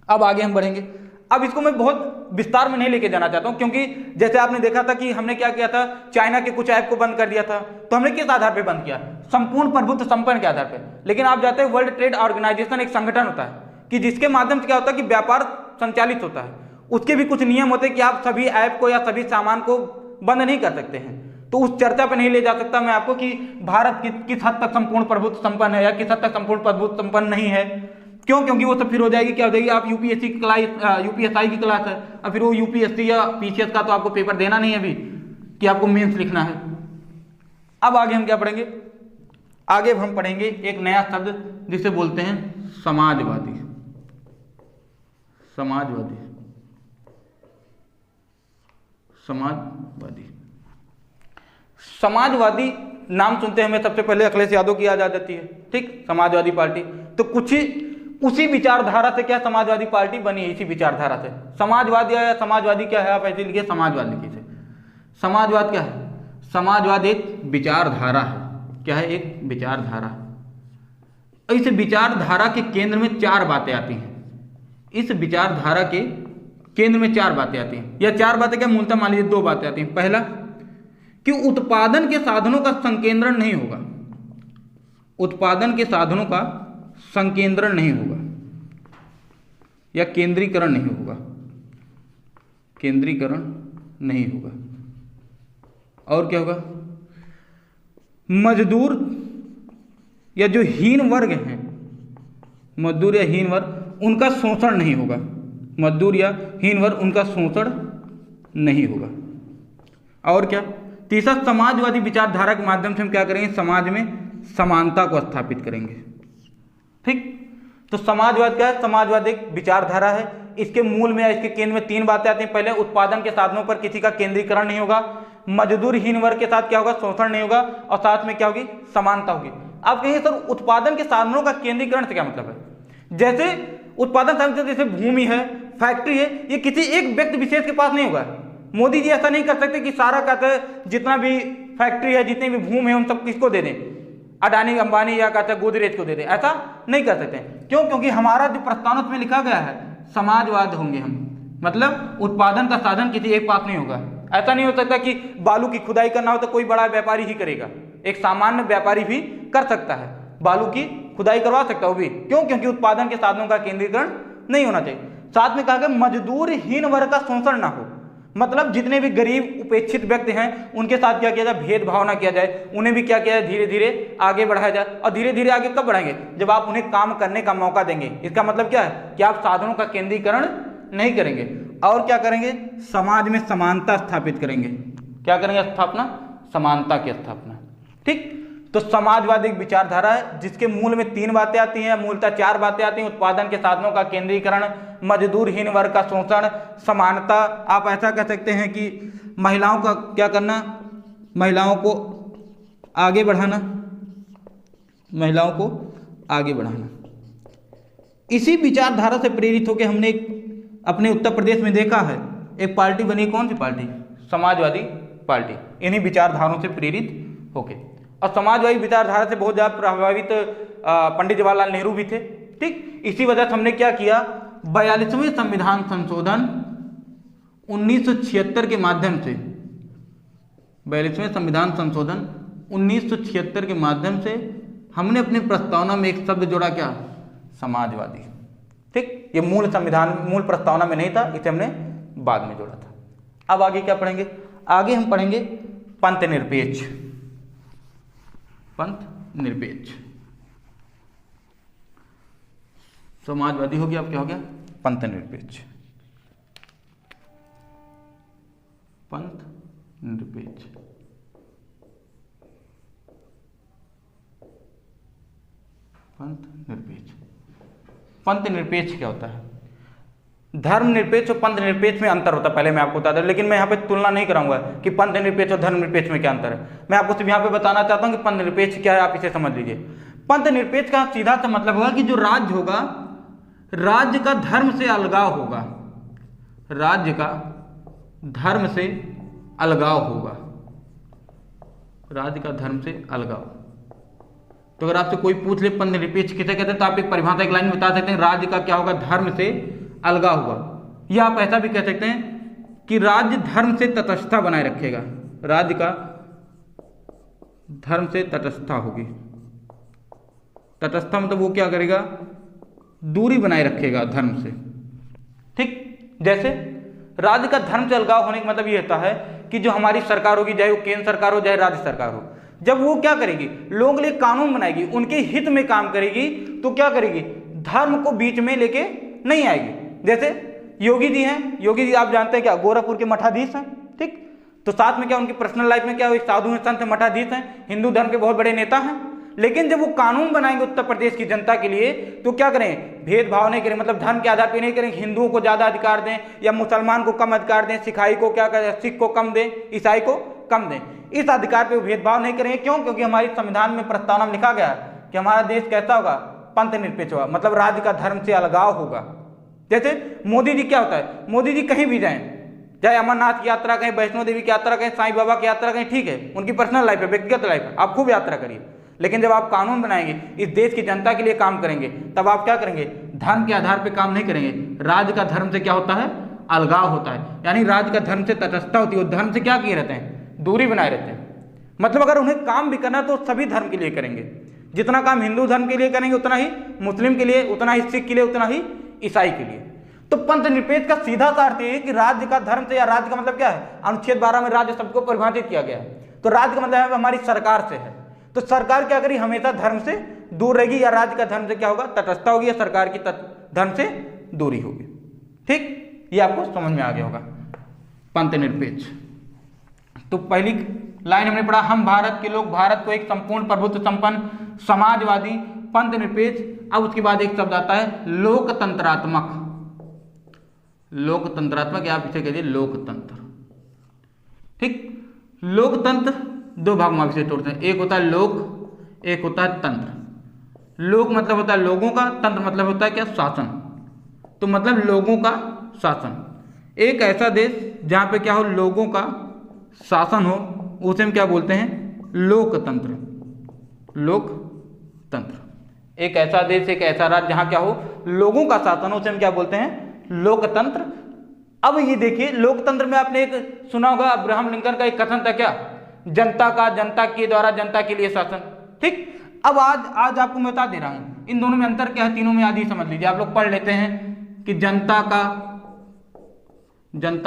अब आगे हम बढ़ेंगे। अब इसको मैं बहुत विस्तार में नहीं लेके जाना चाहता हूं, क्योंकि जैसे आपने देखा था कि हमने क्या किया था, चाइना के कुछ ऐप को बंद कर दिया था, तो हमने किस आधार पर बंद किया? संपूर्ण प्रभुत्व संपन्न के आधार पर। लेकिन आप जानते हैं वर्ल्ड ट्रेड ऑर्गेनाइजेशन एक संगठन होता है कि जिसके माध्यम से क्या होता है कि व्यापार संचालित होता है, उसके भी कुछ नियम होते हैं कि आप सभी ऐप को या सभी सामान को बंद नहीं कर सकते हैं। तो उस चर्चा पे नहीं ले जा सकता मैं आपको कि भारत किस हद तक संपूर्ण प्रभुत्व संपन्न है या किस हद तक संपूर्ण प्रभुत्व संपन्न नहीं है। क्यों? क्योंकि वो सब फिर हो जाएगी, क्या हो जाएगी, आप यूपीएससी की क्लास, यूपीएसआई की क्लास है, और फिर वो यूपीएससी या पीसीएस का तो आपको पेपर देना नहीं है अभी कि आपको मेंस लिखना है। अब आगे हम क्या पढ़ेंगे? आगे हम पढ़ेंगे एक नया शब्द जिसे बोलते हैं समाजवादी। समाजवादी, समाजवादी, समाजवादी नाम सुनते हैं हमें सबसे पहले अखिलेश यादव की याद आ जाती है। ठीक, समाजवादी पार्टी। तो कुछ ही उसी विचारधारा से क्या समाजवादी पार्टी बनी है, इसी विचारधारा से। समाजवाद या समाजवादी क्या है? आप ऐसे लिखिए, समाजवाद लिखिए। समाजवाद क्या है? समाजवाद एक विचारधारा है। क्या है? एक विचारधारा। इस विचारधारा के केंद्र में चार बातें आती हैं। इस विचारधारा के केंद्र में चार बातें आती हैं, या चार बातें क्या, मूलतः मान लीजिए दो बातें आती हैं। पहला कि उत्पादन के साधनों का संकेंद्रण नहीं होगा, उत्पादन के साधनों का संकेंद्रण नहीं होगा या केंद्रीकरण नहीं होगा, केंद्रीकरण नहीं होगा। और क्या होगा? मजदूर या जो हीन वर्ग हैं, मजदूर या हीन वर्ग, उनका शोषण नहीं होगा। मजदूर या हीन वर्ग, उनका शोषण नहीं होगा। और क्या? तीसरा, समाजवादी विचारधारा के माध्यम से हम क्या करेंगे? समाज में समानता को स्थापित करेंगे। ठीक, तो समाजवाद क्या है? समाजवाद एक विचारधारा है। इसके मूल में या इसके केंद्र में तीन बातें आती हैं। पहले, उत्पादन के साधनों पर किसी का केंद्रीकरण नहीं होगा। मजदूर हीन वर्ग के साथ क्या होगा? शोषण नहीं होगा। और साथ में क्या होगी? समानता होगी। आप कहेंगे सर उत्पादन के साधनों का केंद्रीकरण से क्या मतलब है? जैसे उत्पादन साधन जैसे भूमि है, फैक्ट्री है, ये किसी एक व्यक्ति विशेष के पास नहीं होगा। मोदी जी ऐसा नहीं कर सकते कि सारा कहते हैं जितना भी फैक्ट्री है, जितनी भी भूमि है, उन सब किसको दे दें? अडानी अंबानी या कहते हैं गोदरेज को दे दें। ऐसा नहीं कर सकते। क्यों? क्योंकि हमारा जो प्रस्तावना में लिखा गया है समाजवाद होंगे हम, मतलब उत्पादन का साधन किसी एक पास नहीं होगा। ऐसा नहीं हो सकता कि बालू की खुदाई करना हो तो कोई बड़ा व्यापारी ही करेगा, एक सामान्य व्यापारी भी कर सकता है, बालू की खुदाई करवा सकता है वो भी। क्यों? क्योंकि उत्पादन के साधनों का केंद्रीकरण नहीं होना चाहिए। साथ में कहा गया मजदूर हीन वर्ग का शोषण ना हो, मतलब जितने भी गरीब उपेक्षित व्यक्ति हैं उनके साथ क्या किया जाए, भेदभाव ना किया जाए, उन्हें भी क्या किया जाए, धीरे धीरे आगे बढ़ाया जाए। और धीरे धीरे आगे कब बढ़ाएंगे, जब आप उन्हें काम करने का मौका देंगे। इसका मतलब क्या है कि आप साधनों का केंद्रीकरण नहीं करेंगे और क्या करेंगे, समाज में समानता स्थापित करेंगे। क्या करेंगे, स्थापना, समानता की स्थापना। ठीक, तो समाजवादी एक विचारधारा है जिसके मूल में 3 बातें आती हैं, मूलतः 4 बातें आती हैं। उत्पादन के साधनों का केंद्रीकरण, मजदूरहीन वर्ग का शोषण, समानता। आप ऐसा कह सकते हैं कि महिलाओं का क्या करना, महिलाओं को आगे बढ़ाना, महिलाओं को आगे बढ़ाना। इसी विचारधारा से प्रेरित होकर हमने अपने उत्तर प्रदेश में देखा है एक पार्टी बनी, कौन सी पार्टी, समाजवादी पार्टी। इन्हीं विचारधाराओं से प्रेरित होके, और समाजवादी विचारधारा से बहुत ज़्यादा प्रभावित पंडित जवाहरलाल नेहरू भी थे। ठीक, इसी वजह से हमने क्या किया, 42वें संविधान संशोधन 1976 के माध्यम से, 42वें संविधान संशोधन 1976 के माध्यम से हमने अपने प्रस्तावना में एक शब्द जोड़ा, क्या, समाजवादी। ठीक, ये मूल संविधान, मूल प्रस्तावना में नहीं था, इसे हमने बाद में जोड़ा था। अब आगे क्या पढ़ेंगे, आगे हम पढ़ेंगे पंथ निरपेक्ष। पंथ निरपेक्ष, समाजवादी हो गया, अब क्या हो गया, पंथ निरपेक्ष। पंथ निरपेक्ष, पंथ निरपेक्ष। पंथ निरपेक्ष क्या होता है, धर्म निरपेक्ष और पंथ निरपेक्ष में अंतर होता है, पहले मैं आपको बता दूं, लेकिन मैं यहाँ पे तुलना नहीं कराऊंगा कि पंथ निरपेक्ष और धर्म निरपेक्ष में क्या अंतर है। मैं आपको सिर्फ यहाँ पे बताना चाहता हूँ कि पंथ निरपेक्ष क्या है, आप इसे समझ लीजिए। पंथ निरपेक्ष का सीधा सा मतलब होगा कि जो राज्य होगा, राज्य का धर्म से अलगाव होगा, राज्य का धर्म से अलगाव होगा, राज्य का धर्म से अलगाव। तो अगर आपसे कोई पूछ ले पंथ निरपेक्ष किसे कहते हैं, तो आप एक परिभाषा, एक लाइन में बता सकते हैं, राज्य का क्या होगा, धर्म से अलगाव होगा। या आप ऐसा भी कह सकते हैं कि राज्य धर्म से तटस्थता बनाए रखेगा, राज्य का धर्म से तटस्थता होगी। तटस्थता मतलब वो क्या करेगा, दूरी बनाए रखेगा धर्म से। ठीक, जैसे राज्य का धर्म से अलगाव होने का मतलब ये होता है कि जो हमारी सरकार होगी, चाहे वो केंद्र सरकार हो चाहे राज्य सरकार हो, जब वो क्या करेगी, लोगों के लिए कानून बनाएगी, उनके हित में काम करेगी, तो क्या करेगी, धर्म को बीच में लेके नहीं आएगी। जैसे योगी जी हैं, योगी जी आप जानते हैं क्या, गोरखपुर के मठाधीश हैं। ठीक, तो साथ में क्या उनकी पर्सनल लाइफ में क्या, एक साधु हैं, संत मठाधीश हैं, हिंदू धर्म के बहुत बड़े नेता हैं। लेकिन जब वो कानून बनाएंगे उत्तर प्रदेश की जनता के लिए, तो क्या करें, भेदभाव नहीं करें, मतलब धर्म के आधार पर नहीं करें, हिंदुओं को ज्यादा अधिकार दें या मुसलमान को कम अधिकार दें, सिखाई को क्या करें, सिख को कम दें, ईसाई को कम दें, इस अधिकार पे भेदभाव नहीं करेंगे। क्यों, क्योंकि हमारी संविधान में प्रस्तावना में लिखा गया है कि हमारा देश कैसा होगा, पंथ निरपेक्ष होगा, मतलब राज्य का धर्म से अलगाव होगा। जैसे मोदी जी क्या होता है, मोदी जी कहीं भी जाएं, चाहे अमरनाथ की यात्रा करें, वैष्णो देवी की यात्रा करें, साईं बाबा की यात्रा करें, ठीक है, उनकी पर्सनल लाइफ है, व्यक्तिगत लाइफ है, आप खूब यात्रा करिए। लेकिन जब आप कानून बनाएंगे, इस देश की जनता के लिए काम करेंगे, तब आप क्या करेंगे, धर्म के आधार पर काम नहीं करेंगे। राज्य का धर्म से क्या होता है, अलगाव होता है, यानी राज्य का धर्म से तटस्थता होती है, वो धर्म से क्या किए रहते हैं, दूरी बनाए रहते हैं। मतलब अगर उन्हें काम भी करना तो सभी धर्म के लिए करेंगे, जितना काम हिंदू धर्म के लिए करेंगे उतना ही मुस्लिम के लिए, उतना ही सिख के लिए, उतना ही ईसाई के लिए। तो पंथ निरपेक्ष का सीधा सा अर्थ है कि राज्य का धर्म से, या राज्य का मतलब क्या है, अनुच्छेद 12 में राज्य शब्द को परिभाषित किया गया है। तो राज्य का मतलब है हमारी सरकार से है, तो सरकार क्या करेगी, हमेशा धर्म से दूर रहेगी, या राज्य का धर्म से क्या होगा, तटस्थता होगी, या सरकार की धर्म से दूरी होगी। ठीक, ये आपको समझ में आ गया होगा पंथ निरपेक्ष। तो पहली लाइन हमने पढ़ा, हम भारत के लोग भारत को एक संपूर्ण प्रभुत्व संपन्न समाजवादी पंथ निरपेक्ष। अब उसके बाद एक शब्द आता है लोकतंत्रात्मक, लोकतंत्रात्मक, या आप इसे कहिए लोकतंत्र। ठीक, लोकतंत्र दो भाग में आप इसे तोड़ते हैं, एक होता है लोक, एक होता है तंत्र। लोक मतलब होता है लोगों का, तंत्र मतलब होता है क्या, शासन। तो मतलब लोगों का शासन, एक ऐसा देश जहां पे क्या हो, लोगों का शासन हो, उसे हम क्या बोलते हैं, लोकतंत्र। लोकतंत्र, एक ऐसा देश, एक ऐसा राज्य जहां क्या हो, लोगों का शासन हो, उसे हम क्या बोलते हैं, लोकतंत्र। अब ये देखिए, लोकतंत्र में आपने एक सुना होगा, अब्राहम लिंकन का एक कथन था क्या, जनता का, जनता के द्वारा जनता के लिए शासन। ठीक, अब आज आपको मैं बता दे रहा हूं इन दोनों में अंतर क्या है, तीनों में आदि समझ लीजिए। आप लोग पढ़ लेते हैं कि जनता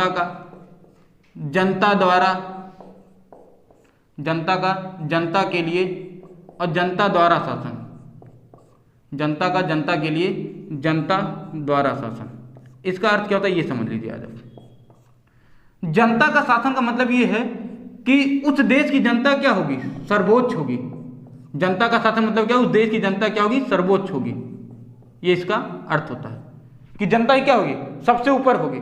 का जनता द्वारा, जनता का जनता के लिए, और जनता द्वारा शासन, जनता का जनता के लिए, जनता द्वारा शासन। इसका अर्थ क्या होता है ये समझ लीजिए आज आप। जनता का शासन का मतलब ये है कि उस देश की जनता क्या होगी, सर्वोच्च होगी। जनता का शासन मतलब क्या, उस देश की जनता क्या होगी, सर्वोच्च होगी। ये इसका अर्थ होता है कि जनता ही क्या होगी, सबसे ऊपर होगी।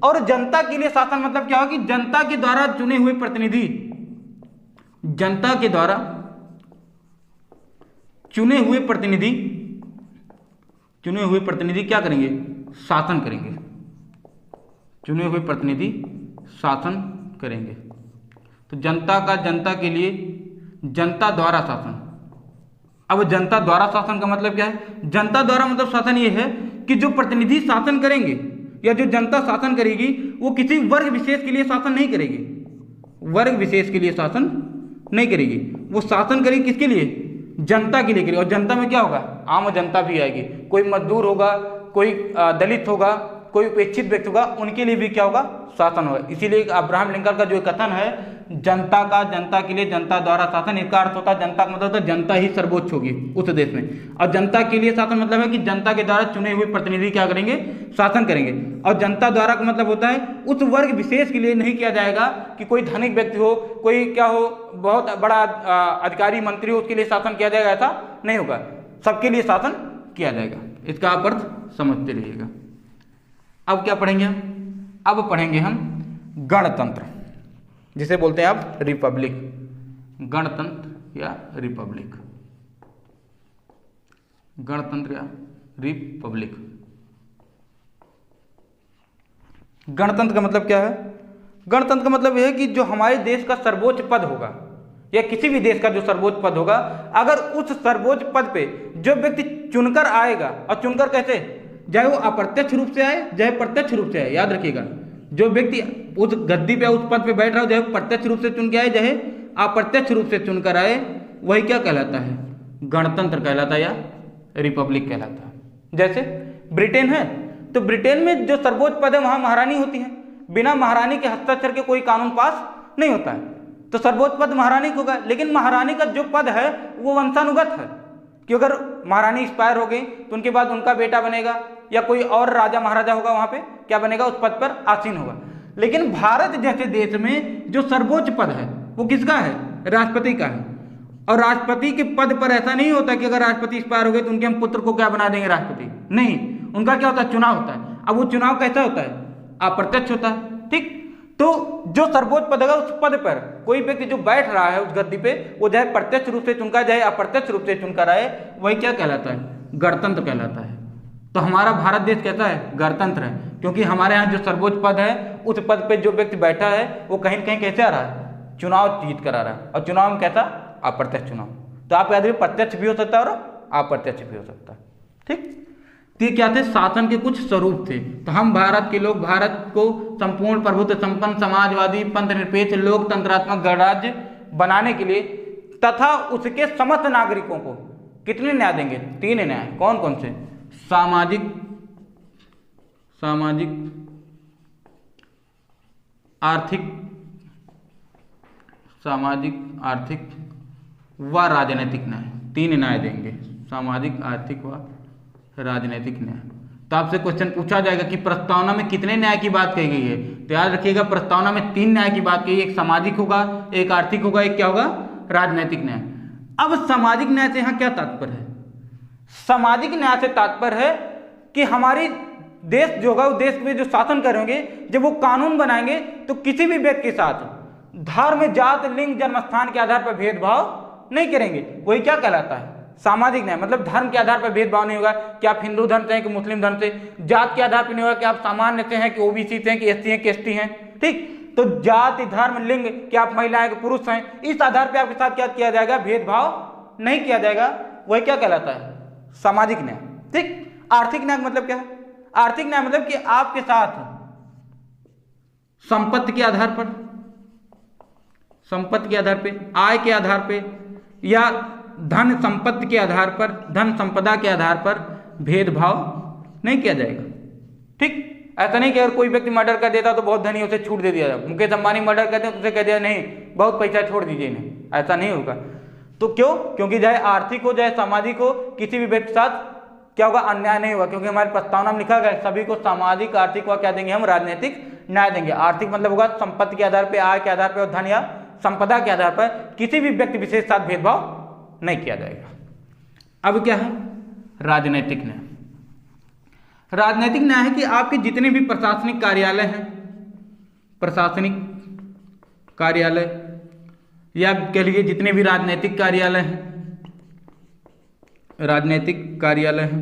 और जनता के लिए शासन मतलब क्या होगी, जनता के द्वारा चुने हुए प्रतिनिधि, जनता के द्वारा चुने हुए प्रतिनिधि, चुने हुए प्रतिनिधि क्या करेंगे, शासन करेंगे। चुने हुए प्रतिनिधि शासन करेंगे। तो जनता का जनता के लिए, जनता द्वारा शासन। अब जनता द्वारा शासन का मतलब क्या है, जनता द्वारा मतलब शासन ये है कि जो प्रतिनिधि शासन करेंगे या जो जनता शासन करेगी वो किसी वर्ग विशेष के लिए शासन नहीं करेगी, वर्ग विशेष के लिए शासन नहीं करेगी, वो शासन करेगी किसके लिए, जनता के लिए करेगी। और जनता में क्या होगा, आम जनता भी आएगी, कोई मजदूर होगा, कोई दलित होगा, कोई उपेक्षित व्यक्ति होगा, उनके लिए भी क्या होगा, शासन होगा। इसीलिए अब्राहम लिंकन का जो कथन है, जनता का जनता के लिए, जनता द्वारा शासन, इसका अर्थ होता है जनता का मतलब होता है जनता ही सर्वोच्च होगी उस देश में। और जनता के लिए शासन मतलब है कि जनता के द्वारा चुने हुए प्रतिनिधि क्या करेंगे, शासन करेंगे। और जनता द्वारा का मतलब होता है उस वर्ग विशेष के लिए नहीं किया जाएगा कि कोई धनिक व्यक्ति हो, कोई क्या हो, बहुत बड़ा अधिकारी मंत्री हो, उसके लिए शासन किया जाएगा, ऐसा नहीं होगा, सबके लिए शासन किया जाएगा। इसका आप अर्थ समझते रहिएगा। अब क्या पढ़ेंगे हम, अब पढ़ेंगे हम गणतंत्र, जिसे बोलते हैं आप रिपब्लिक, गणतंत्र या रिपब्लिक, गणतंत्र या रिपब्लिक। गणतंत्र का मतलब क्या है, गणतंत्र का मतलब यह है कि जो हमारे देश का सर्वोच्च पद होगा या किसी भी देश का जो सर्वोच्च पद होगा, अगर उस सर्वोच्च पद पे जो व्यक्ति चुनकर आएगा, और चुनकर कैसे, चाहे वो अप्रत्यक्ष रूप से आए चाहे प्रत्यक्ष रूप से आए, याद रखिएगा, जो व्यक्ति उस गद्दी पे उस पद पे बैठ रहा हो, चाहे प्रत्यक्ष रूप से चुन के आए चाहे अप्रत्यक्ष रूप से चुनकर आए, वही क्या कहलाता है, गणतंत्र कहलाता है या रिपब्लिक कहलाता है। जैसे ब्रिटेन है, तो ब्रिटेन में जो सर्वोच्च पद है वहां महारानी होती है, बिना महारानी के हस्ताक्षर के कोई कानून पास नहीं होता है, तो सर्वोच्च पद महारानी को होगा। लेकिन महारानी का जो पद है वो वंशानुगत है, कि अगर महारानी एक्सपायर हो गई तो उनके बाद उनका बेटा बनेगा या कोई और राजा महाराजा होगा, वहां पे क्या बनेगा, उस पद पर आसीन होगा। लेकिन भारत जैसे देश में जो सर्वोच्च पद है वो किसका है, राष्ट्रपति का है। और राष्ट्रपति के पद पर ऐसा नहीं होता कि अगर राष्ट्रपति एक्सपायर हो गए तो उनके हम पुत्र को क्या बना देंगे राष्ट्रपति, नहीं, उनका क्या होता है, चुनाव होता है। अब वो चुनाव कैसा होता है, अप्रत्यक्ष होता है, ठीक। तो जो सर्वोच्च पद है उस पद पर कोई व्यक्ति जो बैठ रहा है उस गद्दी पे, वो चाहे प्रत्यक्ष रूप से चुनकर चाहे अप्रत्यक्ष रूप से चुनकर आए, वही क्या कहलाता है, गणतंत्र कहलाता है। तो हमारा भारत देश कैसा है, गणतंत्र है, क्योंकि हमारे यहाँ जो सर्वोच्च पद है उस पद पे जो व्यक्ति बैठा है वो कहीं न कहीं कैसे आ रहा है, चुनाव जीत कर आ रहा है। और चुनाव में कैसा, अप्रत्यक्ष चुनाव। तो आप याद रखिए, प्रत्यक्ष भी हो सकता है और अप्रत्यक्ष भी हो सकता है, ठीक। तो ये क्या थे, शासन के कुछ स्वरूप थे। तो हम भारत के लोग भारत को संपूर्ण प्रभुत्व संपन्न समाजवादी पंथ निरपेक्ष लोकतंत्रात्मक गणराज्य बनाने के लिए तथा उसके समस्त नागरिकों को कितने न्याय देंगे, 3 न्याय। कौन कौन से, सामाजिक, सामाजिक, आर्थिक, सामाजिक आर्थिक व राजनीतिक न्याय। 3 न्याय देंगे, सामाजिक, आर्थिक व राजनीतिक न्याय। तो आपसे क्वेश्चन पूछा जाएगा कि प्रस्तावना में कितने न्याय की बात कही गई है, तो याद रखिएगा प्रस्तावना में 3 न्याय की बात कही, एक सामाजिक होगा, एक आर्थिक होगा, एक क्या होगा, राजनीतिक न्याय। अब सामाजिक न्याय से यहाँ क्या तात्पर्य है, सामाजिक न्याय से तात्पर्य है कि हमारी देश जो होगा, उस देश में जो शासन करेंगे, जब वो कानून बनाएंगे तो किसी भी व्यक्ति के साथ धर्म, जात, लिंग, जन्मस्थान के आधार पर भेदभाव नहीं करेंगे, वही क्या कहलाता है, सामाजिक न्याय। मतलब धर्म के आधार पर भेदभाव नहीं होगा कि आप हिंदू धर्म से हैं कि मुस्लिम धर्म से, जात के आधार पर नहीं होगा कि आप सामान्य से हैं कि ओबीसी से हैं कि एससी हैं कि एसटी हैं, ठीक। तो जाति, धर्म, लिंग, कि आप महिलाएं कि पुरुष हैं, इस आधार पर आपके साथ क्या किया जाएगा, भेदभाव नहीं किया जाएगा, वही क्या कहलाता है, सामाजिक न्याय, ठीक। आर्थिक न्याय मतलब क्या है, आर्थिक न्याय मतलब कि आपके साथ संपत्ति के आधार पर, संपत्ति के आधार पर, आय के आधार पर या धन संपत्ति के आधार पर, धन संपदा के आधार पर भेदभाव नहीं किया जाएगा, ठीक। ऐसा नहीं कि अगर कोई व्यक्ति मर्डर कर देता तो बहुत धनी, उसे छूट दे दिया जाए। मुकेश अंबानी मर्डर करते हैं तो उसे कह दिया नहीं बहुत पैसा छोड़ दीजिए इन्हें, ऐसा नहीं होगा। तो क्यों? क्योंकि चाहे आर्थिक हो चाहे सामाजिक हो, किसी भी व्यक्ति के साथ क्या होगा, अन्याय नहीं होगा। क्योंकि हमारे प्रस्तावना में लिखा गया है सभी को सामाजिक आर्थिक व क्या देंगे हम, राजनीतिक न्याय देंगे। आर्थिक मतलब होगा संपत्ति के आधार पर, आय के आधार पर और धन या संपदा के आधार पर किसी भी व्यक्ति विशेष के साथ भेदभाव नहीं किया जाएगा। अब क्या है राजनीतिक न्याय। राजनीतिक न्याय है कि आपके जितने भी प्रशासनिक कार्यालय हैं, प्रशासनिक कार्यालय या कह लीजिए जितने भी राजनीतिक कार्यालय हैं, राजनीतिक कार्यालय हैं,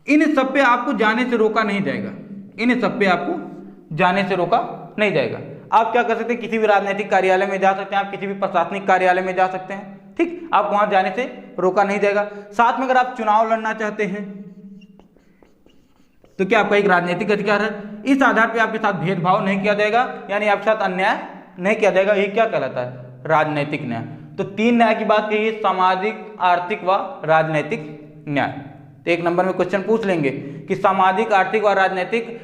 इन सब पे आपको जाने से रोका नहीं जाएगा। इन सब पे आपको जाने से रोका नहीं जाएगा। आप क्या कर सकते हैं, किसी भी राजनीतिक कार्यालय में जा सकते हैं, आप किसी भी प्रशासनिक कार्यालय में जा सकते हैं, ठीक, आप वहां जाने से रोका नहीं जाएगा। साथ में अगर आप चुनाव लड़ना चाहते हैं तो क्या आपका एक राजनीतिक अधिकार है, इस आधार पर आपके साथ भेदभाव नहीं किया जाएगा, यानी आपके साथ अन्याय नहीं किया जाएगा। ये क्या कहलाता है, राजनीतिक न्याय। तो 3 न्याय की बात कही, सामाजिक, आर्थिक व राजनीतिक न्याय। तो 1 नंबर में क्वेश्चन पूछ लेंगे कि सामाजिक, आर्थिक व राजनीतिक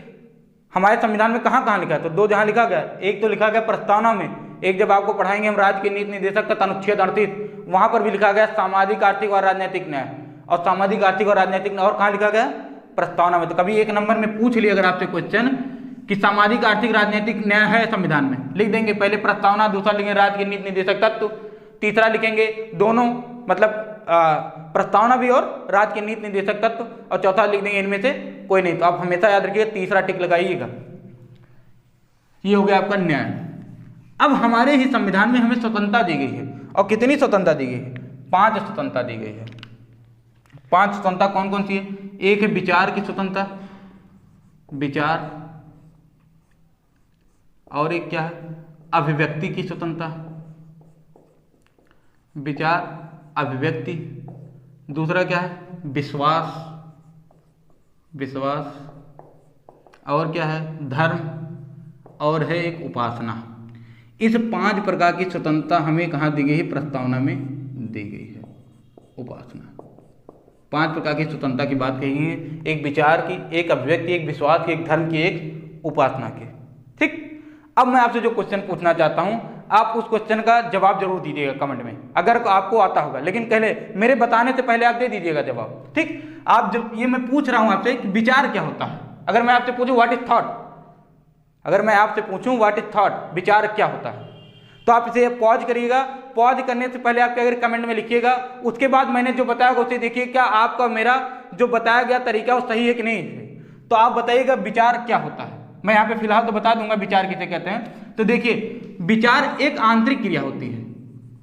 हमारे संविधान में कहाँ कहाँ लिखा है। तो 2 जहाँ लिखा गया, एक तो लिखा गया प्रस्तावना में, एक जब आपको पढ़ाएंगे हम राज्य के नीति निर्देशक का अनुच्छेद 38, वहां पर भी लिखा गया सामाजिक, आर्थिक और राजनीतिक न्याय। और सामाजिक, आर्थिक और राजनीतिक न्याय और कहाँ लिखा गया, प्रस्तावना में। तो कभी 1 नंबर में पूछ लिया अगर आपसे क्वेश्चन कि सामाजिक, आर्थिक, राजनीतिक न्याय है संविधान में, लिख देंगे पहले प्रस्तावना, दूसरा लिखेंगे राज्य के नीति निर्देशक तत्व, तीसरा लिखेंगे दोनों मतलब प्रस्तावना भी और राज्य के नीति निर्देशक तत्व, और चौथा लिख देंगे इनमें से कोई नहीं। तो आप हमेशा याद रखिएगा, तीसरा टिक लगाइएगा। ये हो गया आपका न्याय। अब हमारे ही संविधान में हमें स्वतंत्रता दी गई है, और कितनी स्वतंत्रता दी गई है, 5 स्वतंत्रता दी गई है। 5 स्वतंत्रता कौन कौन सी है, एक है विचार की स्वतंत्रता, विचार, और एक क्या है, अभिव्यक्ति की स्वतंत्रता, विचार, अभिव्यक्ति। दूसरा क्या है, विश्वास, विश्वास, और क्या है, धर्म, और है एक उपासना। इस 5 प्रकार की स्वतंत्रता हमें कहाँ दी गई है, प्रस्तावना में दी गई है। उपासना, 5 प्रकार की स्वतंत्रता की बात कही है, एक विचार की, एक अभिव्यक्ति, एक विश्वास की, एक धर्म की, एक उपासना की, ठीक। अब मैं आपसे जो क्वेश्चन पूछना चाहता हूं, आप उस क्वेश्चन का जवाब जरूर दीजिएगा कमेंट में, अगर आपको आता होगा, लेकिन पहले मेरे बताने से पहले आप दे दीजिएगा जवाब, ठीक। आप जब ये मैं पूछ रहा हूं आपसे कि विचार क्या होता है, अगर मैं आपसे पूछूं व्हाट इज थॉट, अगर मैं आपसे पूछूं व्हाट इज थॉट, विचार क्या होता है, तो आप इसे पॉज करिएगा। पॉज करने से पहले आप अगर कमेंट में लिखिएगा, उसके बाद मैंने जो बताया उसे देखिए क्या आपका मेरा जो बताया गया तरीका वो सही है कि नहीं। तो आप बताइएगा विचार क्या होता है। मैं यहाँ पे फिलहाल तो बता दूंगा विचार किसे कहते हैं। तो देखिए, विचार एक आंतरिक क्रिया होती है,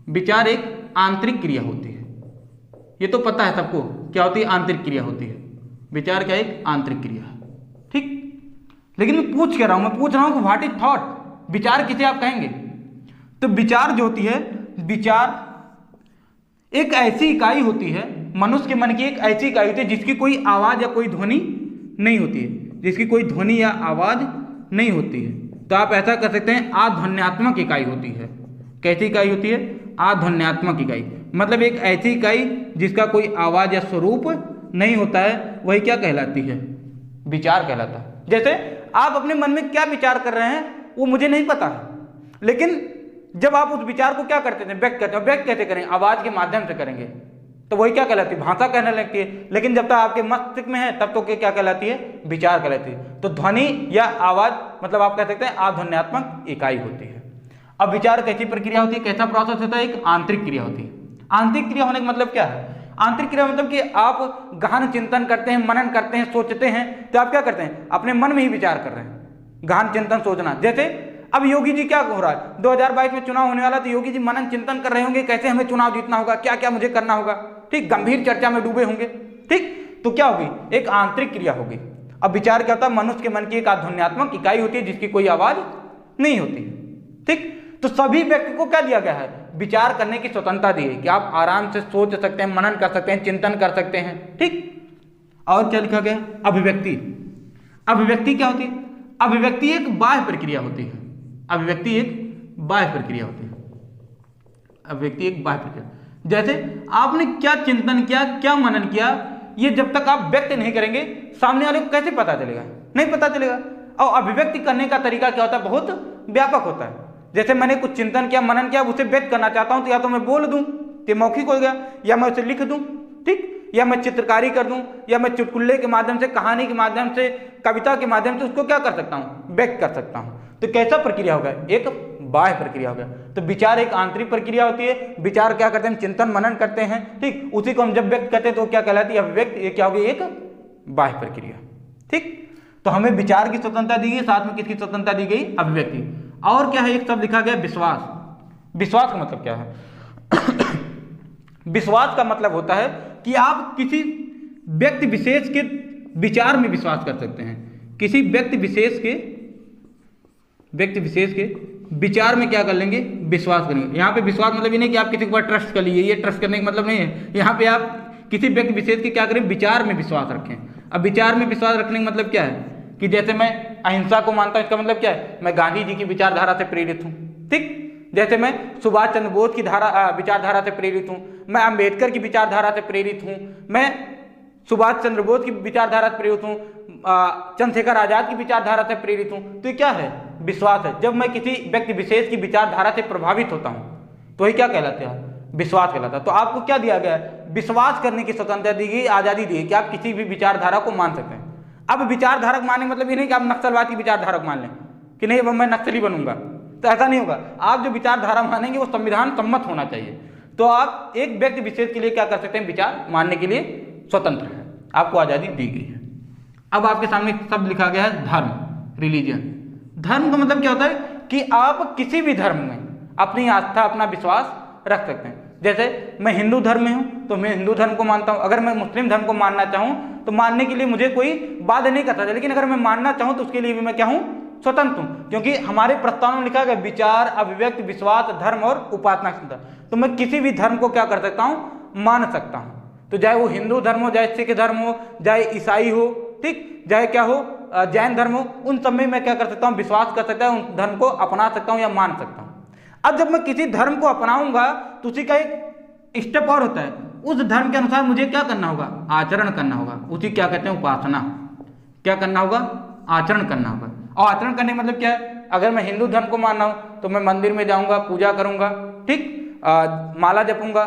विचार एक आंतरिक क्रिया होती है, ये तो पता है सबको क्या होती है, आंतरिक क्रिया होती है। विचार क्या, एक आंतरिक क्रिया है, ठीक। लेकिन मैं पूछ क्या रहा हूं, मैं पूछ रहा हूं कि व्हाट इज थॉट, विचार किसे आप कहेंगे। तो विचार जो होती है, विचार एक ऐसी इकाई होती है, मनुष्य के मन की एक ऐसी इकाई होती है जिसकी कोई आवाज या कोई ध्वनि नहीं होती है, जिसकी कोई ध्वनि या आवाज नहीं होती है। तो आप ऐसा कर सकते हैं, आध्वन्यात्मक इकाई होती है। कैसी इकाई होती है, आध्वन्यात्मक इकाई, मतलब एक ऐसी इकाई जिसका कोई आवाज या स्वरूप नहीं होता है, वही क्या कहलाती है, विचार कहलाता है। जैसे आप अपने मन में क्या विचार कर रहे हैं वो मुझे नहीं पता है, लेकिन जब आप उस विचार को क्या करते थे, व्यक्त करते हैं। व्यक्त कैसे करेंगे, आवाज के माध्यम से करेंगे, तो वही क्या कहलाती है, भाषा कहने लगती है। लेकिन जब तक आपके मस्तिष्क में है तब तो क्या कहलाती है, विचार कहलाती है। तो ध्वनि या आवाज मतलब आप कह सकते हैं आध्वन्यात्मक इकाई होती है। अब विचार कैसी प्रक्रिया होती है, कैसा प्रोसेस होता है, एक आंतरिक क्रिया होती है। आंतरिक क्रिया होने का मतलब क्या है, आंतरिक क्रिया मतलब कि आप गहन चिंतन करते हैं, मनन करते हैं, सोचते हैं। तो आप क्या करते हैं, अपने मन में ही विचार कर रहे हैं, गहन चिंतन सोचना। जैसे अब योगी जी क्या हो रहा है, 2022 में चुनाव होने वाला, तो योगी जी मनन चिंतन कर रहे होंगे, कैसे हमें चुनाव जीतना होगा, क्या क्या मुझे करना होगा, ठीक, गंभीर चर्चा में डूबे होंगे, ठीक। तो क्या होगी, एक आंतरिक क्रिया होगी। अब विचार क्या होता है, मनुष्य के मन की एक आध्वन्यात्मक इकाई होती है जिसकी कोई आवाज नहीं होती, ठीक। तो सभी व्यक्ति को क्या दिया गया है, विचार करने की स्वतंत्रता दी है कि आप आराम से सोच सकते हैं, मनन कर सकते हैं, चिंतन कर सकते हैं, ठीक। और क्या लिखा गया, अभिव्यक्ति। अभिव्यक्ति क्या होती है, अभिव्यक्ति एक बाह्य प्रक्रिया होती है। अभिव्यक्ति एक बाह्य प्रक्रिया होती है, अभिव्यक्ति एक बाह्य प्रक्रिया। जैसे आपने क्या चिंतन किया, क्या मनन किया, ये जब तक आप व्यक्त नहीं करेंगे सामने वाले को कैसे पता चलेगा? नहीं पता चलेगा। और अभिव्यक्ति करने का तरीका क्या होता है? बहुत व्यापक होता है। जैसे मैंने कुछ चिंतन किया, मनन किया, उसे व्यक्त करना चाहता हूं तो या तो मैं बोल दूं तो मौखिक हो गया, या मैं उसे लिख दूं, ठीक, या मैं चित्रकारी कर दूं, या मैं चुटकुल्ले के माध्यम से, कहानी के माध्यम से, कविता के माध्यम से उसको क्या कर सकता हूं? व्यक्त कर सकता हूं। तो कैसा प्रक्रिया होगा? एक बाह्य प्रक्रिया होगा। तो विचार एक आंतरिक प्रक्रिया होती है। विचार क्या करते हैं? चिंतन मनन करते हैं, ठीक, उसी को हम जब व्यक्त करते हैं तो क्या कहलाती है? अभिव्यक्ति। ये क्या होगी? एक बाह्य प्रक्रिया, ठीक। तो हमें विचार की स्वतंत्रता दी गई, साथ में किसकी स्वतंत्रता दी गई? अभिव्यक्ति। और क्या है? एक शब्द लिखा गया विश्वास। विश्वास का मतलब क्या है? विश्वास का मतलब होता है कि आप किसी व्यक्ति विशेष के विचार में विश्वास कर सकते हैं। किसी व्यक्ति विशेष के विचार में क्या कर लेंगे? विश्वास करेंगे। यहाँ पे विश्वास मतलब ये नहीं कि आप किसी के ऊपर ट्रस्ट कर लीजिए, ये ट्रस्ट करने का मतलब नहीं है। यहाँ पे आप किसी व्यक्ति विशेष के क्या करें? विचार में विश्वास रखें। अब विचार में विश्वास रखने का मतलब क्या है? कि जैसे मैं अहिंसा को मानता हूं, इसका मतलब क्या है? मैं गांधी जी की विचारधारा से प्रेरित हूं, ठीक। जैसे मैं सुभाष चंद्र बोस की विचारधारा से प्रेरित हूं, मैं अंबेडकर की विचारधारा से प्रेरित हूं, मैं सुभाष चंद्र बोस की विचारधारा से प्रेरित हूं, चंद्रशेखर आजाद की विचारधारा से प्रेरित हूं। तो ये क्या है? विश्वास है। जब मैं किसी व्यक्ति विशेष की विचारधारा से प्रभावित होता हूं तो ये क्या कहलाता है? विश्वास कहलाता है। तो आपको क्या दिया गया है? विश्वास करने की स्वतंत्रता दी गई, आजादी दी गई कि आप किसी भी विचारधारा को मान सकते हैं। अब विचारधारक मानने मतलब ये नहीं कि आप नक्सलवाद की विचारधारक मान लें कि नहीं अब मैं नक्सली बनूंगा, तो ऐसा नहीं होगा। आप जो विचारधारा मानेंगे वो संविधान सम्मत होना चाहिए। तो आप एक व्यक्ति विशेष के लिए क्या कर सकते हैं? विचार मानने के लिए स्वतंत्र है, आपको आजादी दी गई है। अब आपके सामने शब्द लिखा गया है धर्म, रिलीजन। धर्म का मतलब क्या होता है? कि आप किसी भी धर्म में अपनी आस्था, अपना विश्वास रख सकते हैं। जैसे मैं हिंदू धर्म में हूं तो मैं हिंदू धर्म को मानता हूं। अगर मैं मुस्लिम धर्म को मानना चाहूं तो मानने के लिए मुझे कोई बाधा नहीं करता है, लेकिन अगर मैं मानना चाहूं तो उसके लिए भी मैं क्या हूं? स्वतंत्र हूं। क्योंकि हमारे प्रस्ताव में लिखा गया विचार, अभिव्यक्ति, विश्वास, धर्म और उपासना की स्वतंत्रता। तो मैं किसी भी धर्म को क्या कर सकता हूं? मान सकता हूं। तो चाहे वो हिंदू धर्म हो, चाहे सिख धर्म हो, चाहे ईसाई हो, ठीक, चाहे क्या हो, जैन धर्म हो, उन सब में मैं क्या कर सकता हूं? विश्वास कर सकता हूं, उन धर्म को अपना सकता हूं या मान सकता हूं। अब जब मैं किसी धर्म को अपनाऊंगा तो उसी का एक स्टेप और होता है, उस धर्म के अनुसार मुझे क्या करना होगा? आचरण करना होगा। उसी क्या कहते हैं? उपासना। क्या करना होगा? आचरण करना होगा। और आचरण करने का मतलब क्या है? अगर मैं हिंदू धर्म को मान रहा हूं तो मैं मंदिर में जाऊंगा, पूजा करूंगा, ठीक, माला जपूंगा,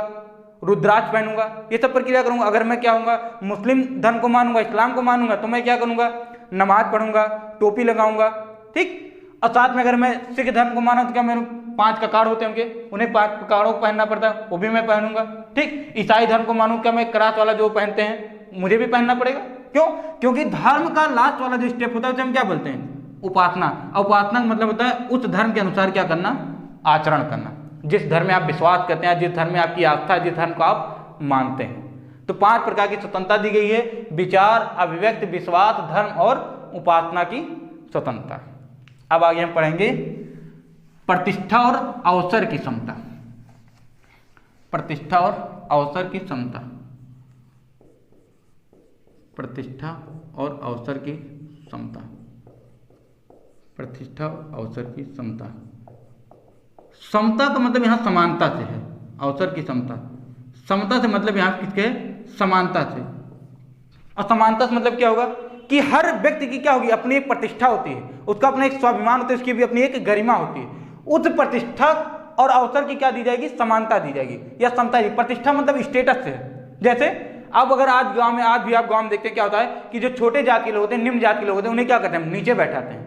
रुद्राक्ष पहनूंगा, ये सब प्रक्रिया करूंगा। अगर मैं क्या होऊंगा? मुस्लिम धर्म को मानूंगा, इस्लाम को मानूंगा, तो मैं क्या करूंगा? नमाज पढ़ूंगा, टोपी लगाऊंगा, ठीक। और साथ में अगर मैं सिख धर्म को माना तो क्या मेरे 5 ककार होते हैं उनके, उन्हें 5 ककारों को पहनना पड़ता है, वो भी मैं पहनूंगा, ठीक। ईसाई धर्म को मानूं, क्या मैं क्रास वाला जो पहनते हैं मुझे भी पहनना पड़ेगा। क्यों? क्योंकि धर्म का लास्ट वाला जो स्टेप होता है उसे हम क्या बोलते हैं? उपासना। और उपासना का मतलब होता है उस धर्म के अनुसार क्या करना? आचरण करना। जिस धर्म में आप विश्वास करते हैं, जिस धर्म में आपकी आस्था है, जिस धर्म को आप मानते हैं। तो 5 प्रकार की स्वतंत्रता दी गई है: विचार, अभिव्यक्ति, विश्वास, धर्म और उपासना की स्वतंत्रता। अब आगे हम पढ़ेंगे प्रतिष्ठा और अवसर की समता। प्रतिष्ठा और अवसर की समता। प्रतिष्ठा और अवसर की समता। प्रतिष्ठा और अवसर की समता। समता का मतलब यहाँ समानता से है। अवसर की समता, समता से मतलब यहाँ किसके? समानता से। और समानता से मतलब क्या होगा? कि हर व्यक्ति की क्या होगी? अपनी एक प्रतिष्ठा होती है, उसका अपना एक स्वाभिमान होता है, उसकी भी अपनी एक गरिमा होती है। उस प्रतिष्ठा और अवसर की क्या दी जाएगी? समानता दी जाएगी या समता दी। प्रतिष्ठा मतलब स्टेटस से है। जैसे अब अगर आज गांव में, आज भी आप गांव में देखते हैं क्या होता है कि जो छोटे जात के लोग होते हैं, निम्न जात के लोग होते हैं, उन्हें क्या करते हैं? नीचे बैठाते हैं,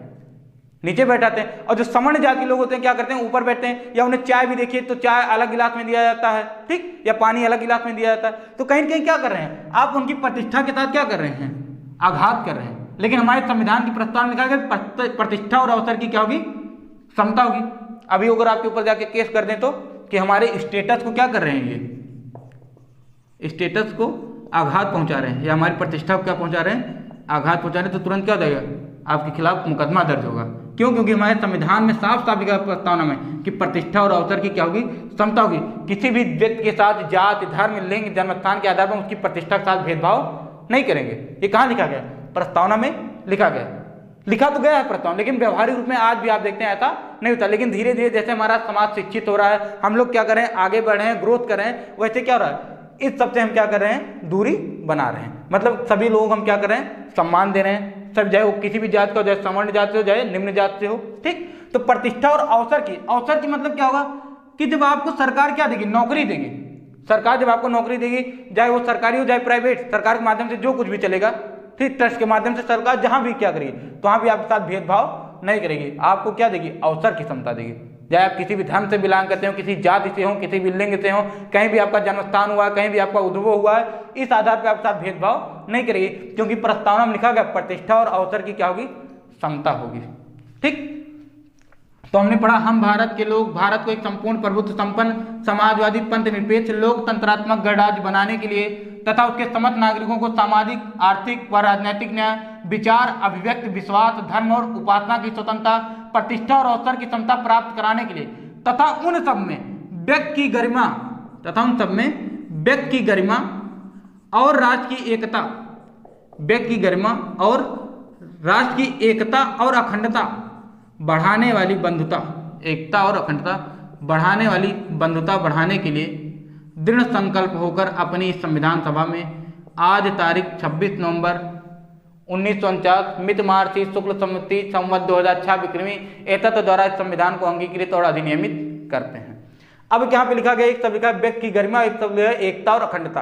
नीचे बैठाते हैं। और जो समर्ण जाति के लोग होते हैं क्या करते हैं? ऊपर बैठते हैं। या उन्हें चाय भी देखिए तो चाय अलग गिलास में दिया जाता है, ठीक, या पानी अलग गिलास में दिया जाता है। तो कहीं ना कहीं क्या कर रहे हैं आप? उनकी प्रतिष्ठा के साथ क्या कर रहे हैं? आघात कर रहे हैं। लेकिन हमारे संविधान की प्रस्ताव में लिखा गया प्रतिष्ठा और अवसर की क्या होगी? समता होगी। अभी अगर आपके ऊपर जाके केस कर दें तो कि हमारे स्टेटस को क्या कर रहे हैं? ये स्टेटस को आघात पहुंचा रहे हैं या हमारी प्रतिष्ठा को क्या पहुंचा रहे हैं? आघात पहुंचा रहे हैं। तो तुरंत क्या हो जाएगा? आपके खिलाफ मुकदमा दर्ज होगा। क्यों? क्योंकि हमारे संविधान में साफ साफ लिखा प्रस्तावना में कि प्रतिष्ठा और अवसर की क्या होगी? समता होगी। किसी भी व्यक्ति के साथ जाति, धर्म, लिंग, जन्मस्थान के आधार पर उसकी प्रतिष्ठा के साथ भेदभाव नहीं करेंगे। ये कहाँ लिखा गया? प्रस्तावना में लिखा गया। लिखा तो गया है प्रस्तावना, लेकिन व्यवहारिक रूप में आज भी आप देखते हैं ऐसा नहीं होता। लेकिन धीरे धीरे जैसे हमारा समाज शिक्षित हो रहा है, हम लोग क्या कर रहे हैं? आगे बढ़ रहे हैं, ग्रोथ कर रहे हैं, वैसे क्या हो रहा है? इस सब से हम क्या कर रहे हैं, दूरी बना रहे हैं। मतलब सभी लोगों को हम क्या कर रहे हैं, सम्मान दे रहे हैं, सब चाहे वो किसी भी जात का हो, चाहे सामान्य जात से हो, चाहे निम्न जात से हो। ठीक, तो प्रतिष्ठा और अवसर की मतलब क्या होगा कि जब आपको सरकार क्या देगी, नौकरी देगी। सरकार जब आपको नौकरी देगी, चाहे वो सरकारी हो चाहे प्राइवेट, सरकार के माध्यम से जो कुछ भी चलेगा, ठीक, ट्रस्ट के माध्यम से सरकार जहां भी क्या करेगी, तो वहां भी आपके साथ भेदभाव नहीं करेगी। आपको क्या देगी, अवसर की क्षमता देगी। चाहे आप किसी भी धर्म से बिलोंग करते हो, किसी जाति से हो, किसी भी लिंग से हो, कहीं भी आपका जन्मस्थान हुआ है, कहीं भी आपका उद्भव हुआ है, इस आधार पर आपके साथ भेदभाव नहीं करेगी, क्योंकि प्रस्तावना में लिखा गया प्रतिष्ठा और अवसर की क्या होगी, समता होगी। ठीक, तो हमने पढ़ा हम भारत के लोग भारत को एक संपूर्ण प्रभुत्व संपन्न समाजवादी पंथ निरपेक्ष लोकतंत्रात्मक गणराज्य बनाने के लिए तथा उसके समस्त नागरिकों को सामाजिक, आर्थिक व राजनीतिक न्याय, विचार, अभिव्यक्ति, विश्वास, धर्म और उपासना की स्वतंत्रता, प्रतिष्ठा और अवसर की क्षमता प्राप्त कराने के लिए तथा उन सब में व्यक्ति की गरिमा और राष्ट्र की एकता, व्यक्ति की गरिमा और राष्ट्र की एकता और अखंडता बढ़ाने वाली बंधुता, एकता और अखंडता बढ़ाने वाली बंधुता बढ़ाने के लिए दृढ़ संकल्प होकर अपनी इस संविधान सभा में आज तारीख 26 नवंबर 1949 मित मार्च शुक्ल सम्मति संवत 2006 विक्रमी एतत् द्वारा इस संविधान को अंगीकृत और अधिनियमित करते हैं। अब यहाँ पे लिखा गया, एक सब लिखा है व्यक्ति की गरिमा, एक सब लिखा है एकता और अखंडता,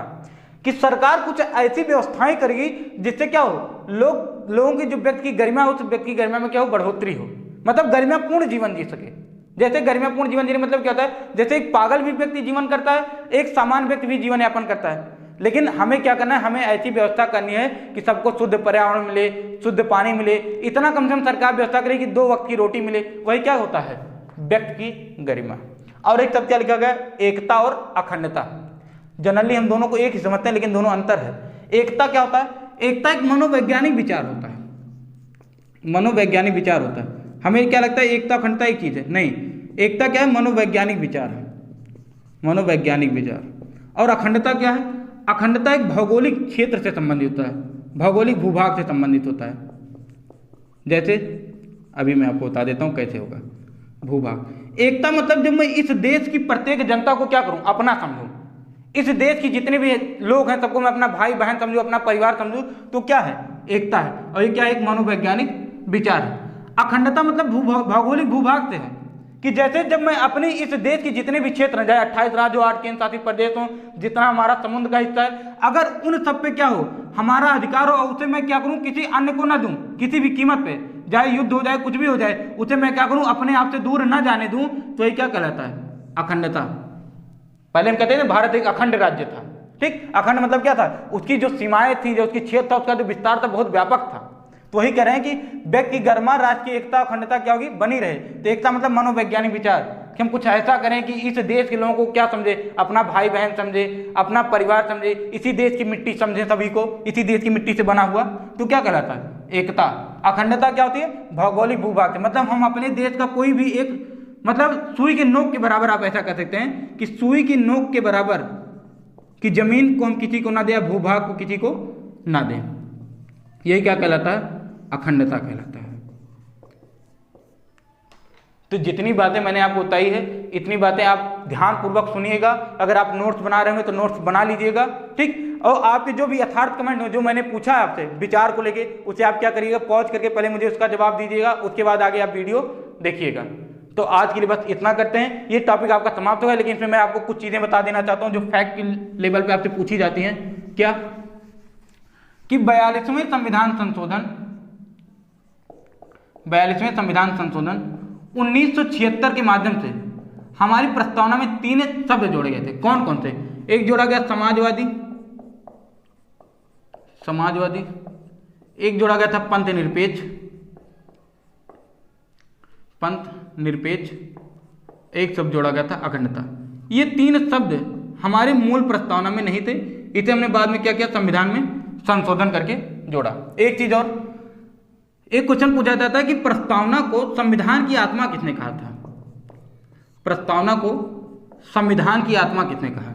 कि सरकार कुछ ऐसी व्यवस्थाएं करेगी जिससे क्या हो, लोगों की जो व्यक्ति की गरिमा हो, उस व्यक्ति की गरिमा में क्या हो, बढ़ोतरी हो, मतलब गरिमापूर्ण जीवन जी सके। जैसे गरिमापूर्ण जीवन जीने मतलब क्या होता है, जैसे एक पागल भी व्यक्ति जीवन करता है, एक सामान्य व्यक्ति भी जीवन यापन करता है, लेकिन हमें क्या करना है, हमें ऐसी व्यवस्था करनी है कि सबको शुद्ध पर्यावरण मिले, शुद्ध पानी मिले, इतना कम से कम सरकार व्यवस्था करे कि 2 वक्त की रोटी मिले। वही क्या होता है, व्यक्ति की गरिमा। और एक शब्द क्या लिखा गया, एकता और अखंडता। जनरली हम दोनों को एक ही समझते हैं, लेकिन दोनों अंतर है। एकता क्या होता है, एकता एक मनोवैज्ञानिक विचार होता है, मनोवैज्ञानिक विचार होता है। हमें क्या लगता है एकता अखंडता एक चीज है, नहीं, एकता क्या है, मनोवैज्ञानिक विचार है, मनोवैज्ञानिक विचार। और अखंडता क्या है, अखंडता एक भौगोलिक क्षेत्र से संबंधित होता है, भौगोलिक भूभाग से संबंधित होता है। जैसे अभी मैं आपको बता देता हूं कैसे होगा भूभाग। एकता मतलब जब मैं इस देश की प्रत्येक जनता को क्या करूं, अपना समझूं, इस देश की जितने भी लोग हैं सबको मैं अपना भाई बहन समझूं, अपना परिवार समझूं, तो क्या है, एकता है। और ये क्या है, एक मनोवैज्ञानिक विचार है। अखंडता मतलब भौगोलिक भूभाग से है, कि जैसे जब मैं अपने इस देश के जितने भी क्षेत्र हैं, चाहे 28 राज्य हो, 8 केंद्र शासित प्रदेश हो, जितना हमारा समुद्र का हिस्सा है, अगर उन सब पे क्या हो, हमारा अधिकार हो, उसे मैं क्या करूं, किसी अन्य को ना दूं, किसी भी कीमत पे, चाहे युद्ध हो जाए, कुछ भी हो जाए, उसे मैं क्या करूं, अपने आप से दूर ना जाने दूं, तो ये क्या कहलाता है, अखंडता। पहले हम कहते हैं भारत एक अखंड राज्य था। ठीक, अखंड मतलब क्या था, उसकी जो सीमाएं थी, जो उसकी क्षेत्र था, उसका जो विस्तार था, बहुत व्यापक था। तो वही कह रहे हैं कि व्यक्ति की गरिमा, राष्ट्र की एकता, अखंडता क्या होगी, बनी रहे। तो एकता मतलब मनोवैज्ञानिक विचार, कि हम कुछ ऐसा करें कि इस देश के लोगों को क्या समझे, अपना भाई बहन समझे, अपना परिवार समझे, इसी देश की मिट्टी समझे, सभी को इसी देश की मिट्टी से बना हुआ, तो क्या कहलाता है, एकता। अखंडता क्या होती है, भौगोलिक भूभाग से, मतलब हम अपने देश का कोई भी एक, मतलब सुई के नोक के बराबर, आप ऐसा कह सकते हैं कि सुई की नोक के बराबर की जमीन को हम किसी को ना दें, भूभाग को किसी को ना दें, यही क्या कहलाता है, अखंडता कहलाता है। तो जितनी बातें मैंने आपको बताई है, इतनी बातें आप ध्यानपूर्वक सुनिएगा। अगर आप नोट्स बना रहे होंगे तो नोट्स बना लीजिएगा। ठीक, और आपके जो भी यथार्थ कमेंट हो, जो मैंने पूछा है आपसे विचार को लेके, उसे आप क्या करिएगा, पॉज करके पहले मुझे उसका जवाब दीजिएगा, उसके बाद आगे आप वीडियो देखिएगा। तो आज के लिए बस इतना करते हैं, ये टॉपिक आपका समाप्त होगा। लेकिन इसमें मैं आपको कुछ चीजें बता देना चाहता हूं जो फैक्ट के लेवल पे आपसे पूछी जाती हैं। क्या कि 42वें संविधान संशोधन 1976 के माध्यम से हमारी प्रस्तावना में 3 शब्द जोड़े गए थे। कौन कौन से? एक जोड़ा गया समाजवादी, एक जोड़ा गया था पंथ निरपेक्ष, एक शब्द जोड़ा गया था अखंडता। ये 3 शब्द हमारे मूल प्रस्तावना में नहीं थे, इसे हमने बाद में क्या किया, संविधान में संशोधन करके जोड़ा। एक चीज और, एक क्वेश्चन पूछा जाता है कि प्रस्तावना को संविधान की आत्मा किसने कहा था? प्रस्तावना को संविधान की आत्मा किसने कहा?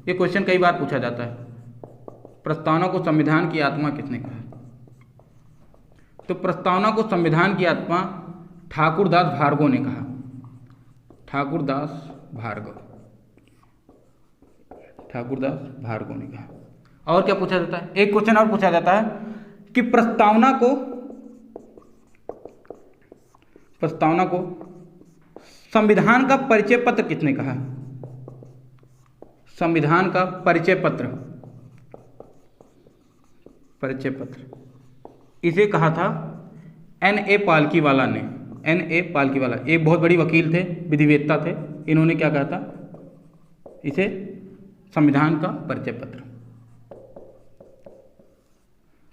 ये क्वेश्चन कई बार पूछा जाता है, प्रस्तावना को संविधान की आत्मा किसने कहा? तो प्रस्तावना को संविधान की आत्मा ठाकुरदास भार्गव ने कहा। ठाकुरदास ठाकुरदास भार्गव ने कहा। और क्या पूछा जाता है, एक क्वेश्चन और पूछा जाता है कि प्रस्तावना को संविधान का परिचय पत्र किसने कहा? संविधान का परिचय पत्र इसे कहा था N.A. पालकीवाला ने। N.A. पालकीवाला एक बहुत बड़ी वकील थे, विधिवेत्ता थे। इन्होंने क्या कहा था? इसे संविधान का परिचय पत्र।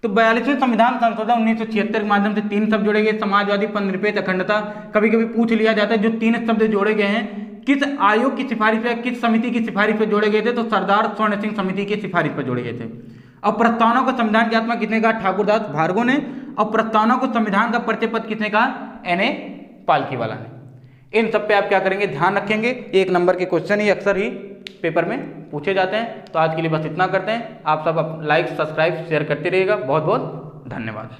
तो 42वें संविधान संशोधन 1976 के माध्यम से 3 शब्द जोड़े गए, समाजवादी, पदनिरपेक्ष, अखंडता। कभी कभी पूछ लिया जाता है जो 3 शब्द जोड़े गए हैं किस आयोग की सिफारिश पे, किस समिति की सिफारिश पर जोड़े गए थे? तो सरदार स्वर्ण सिंह समिति की सिफारिश पर जोड़े गए थे। अब प्रस्तावना को संविधान की आत्मा किसने कहा? ठाकुरदास भार्गव ने। और प्रस्तावना को संविधान का परिचय पत्र किसने कहा? N.A. पालकीवाला ने। इन सब पे आप क्या करेंगे? ध्यान रखेंगे। 1 नंबर के क्वेश्चन ही अक्सर ही पेपर में पूछे जाते हैं। तो आज के लिए बस इतना करते हैं। आप सब लाइक, सब्सक्राइब, शेयर करते रहिएगा। बहुत बहुत धन्यवाद।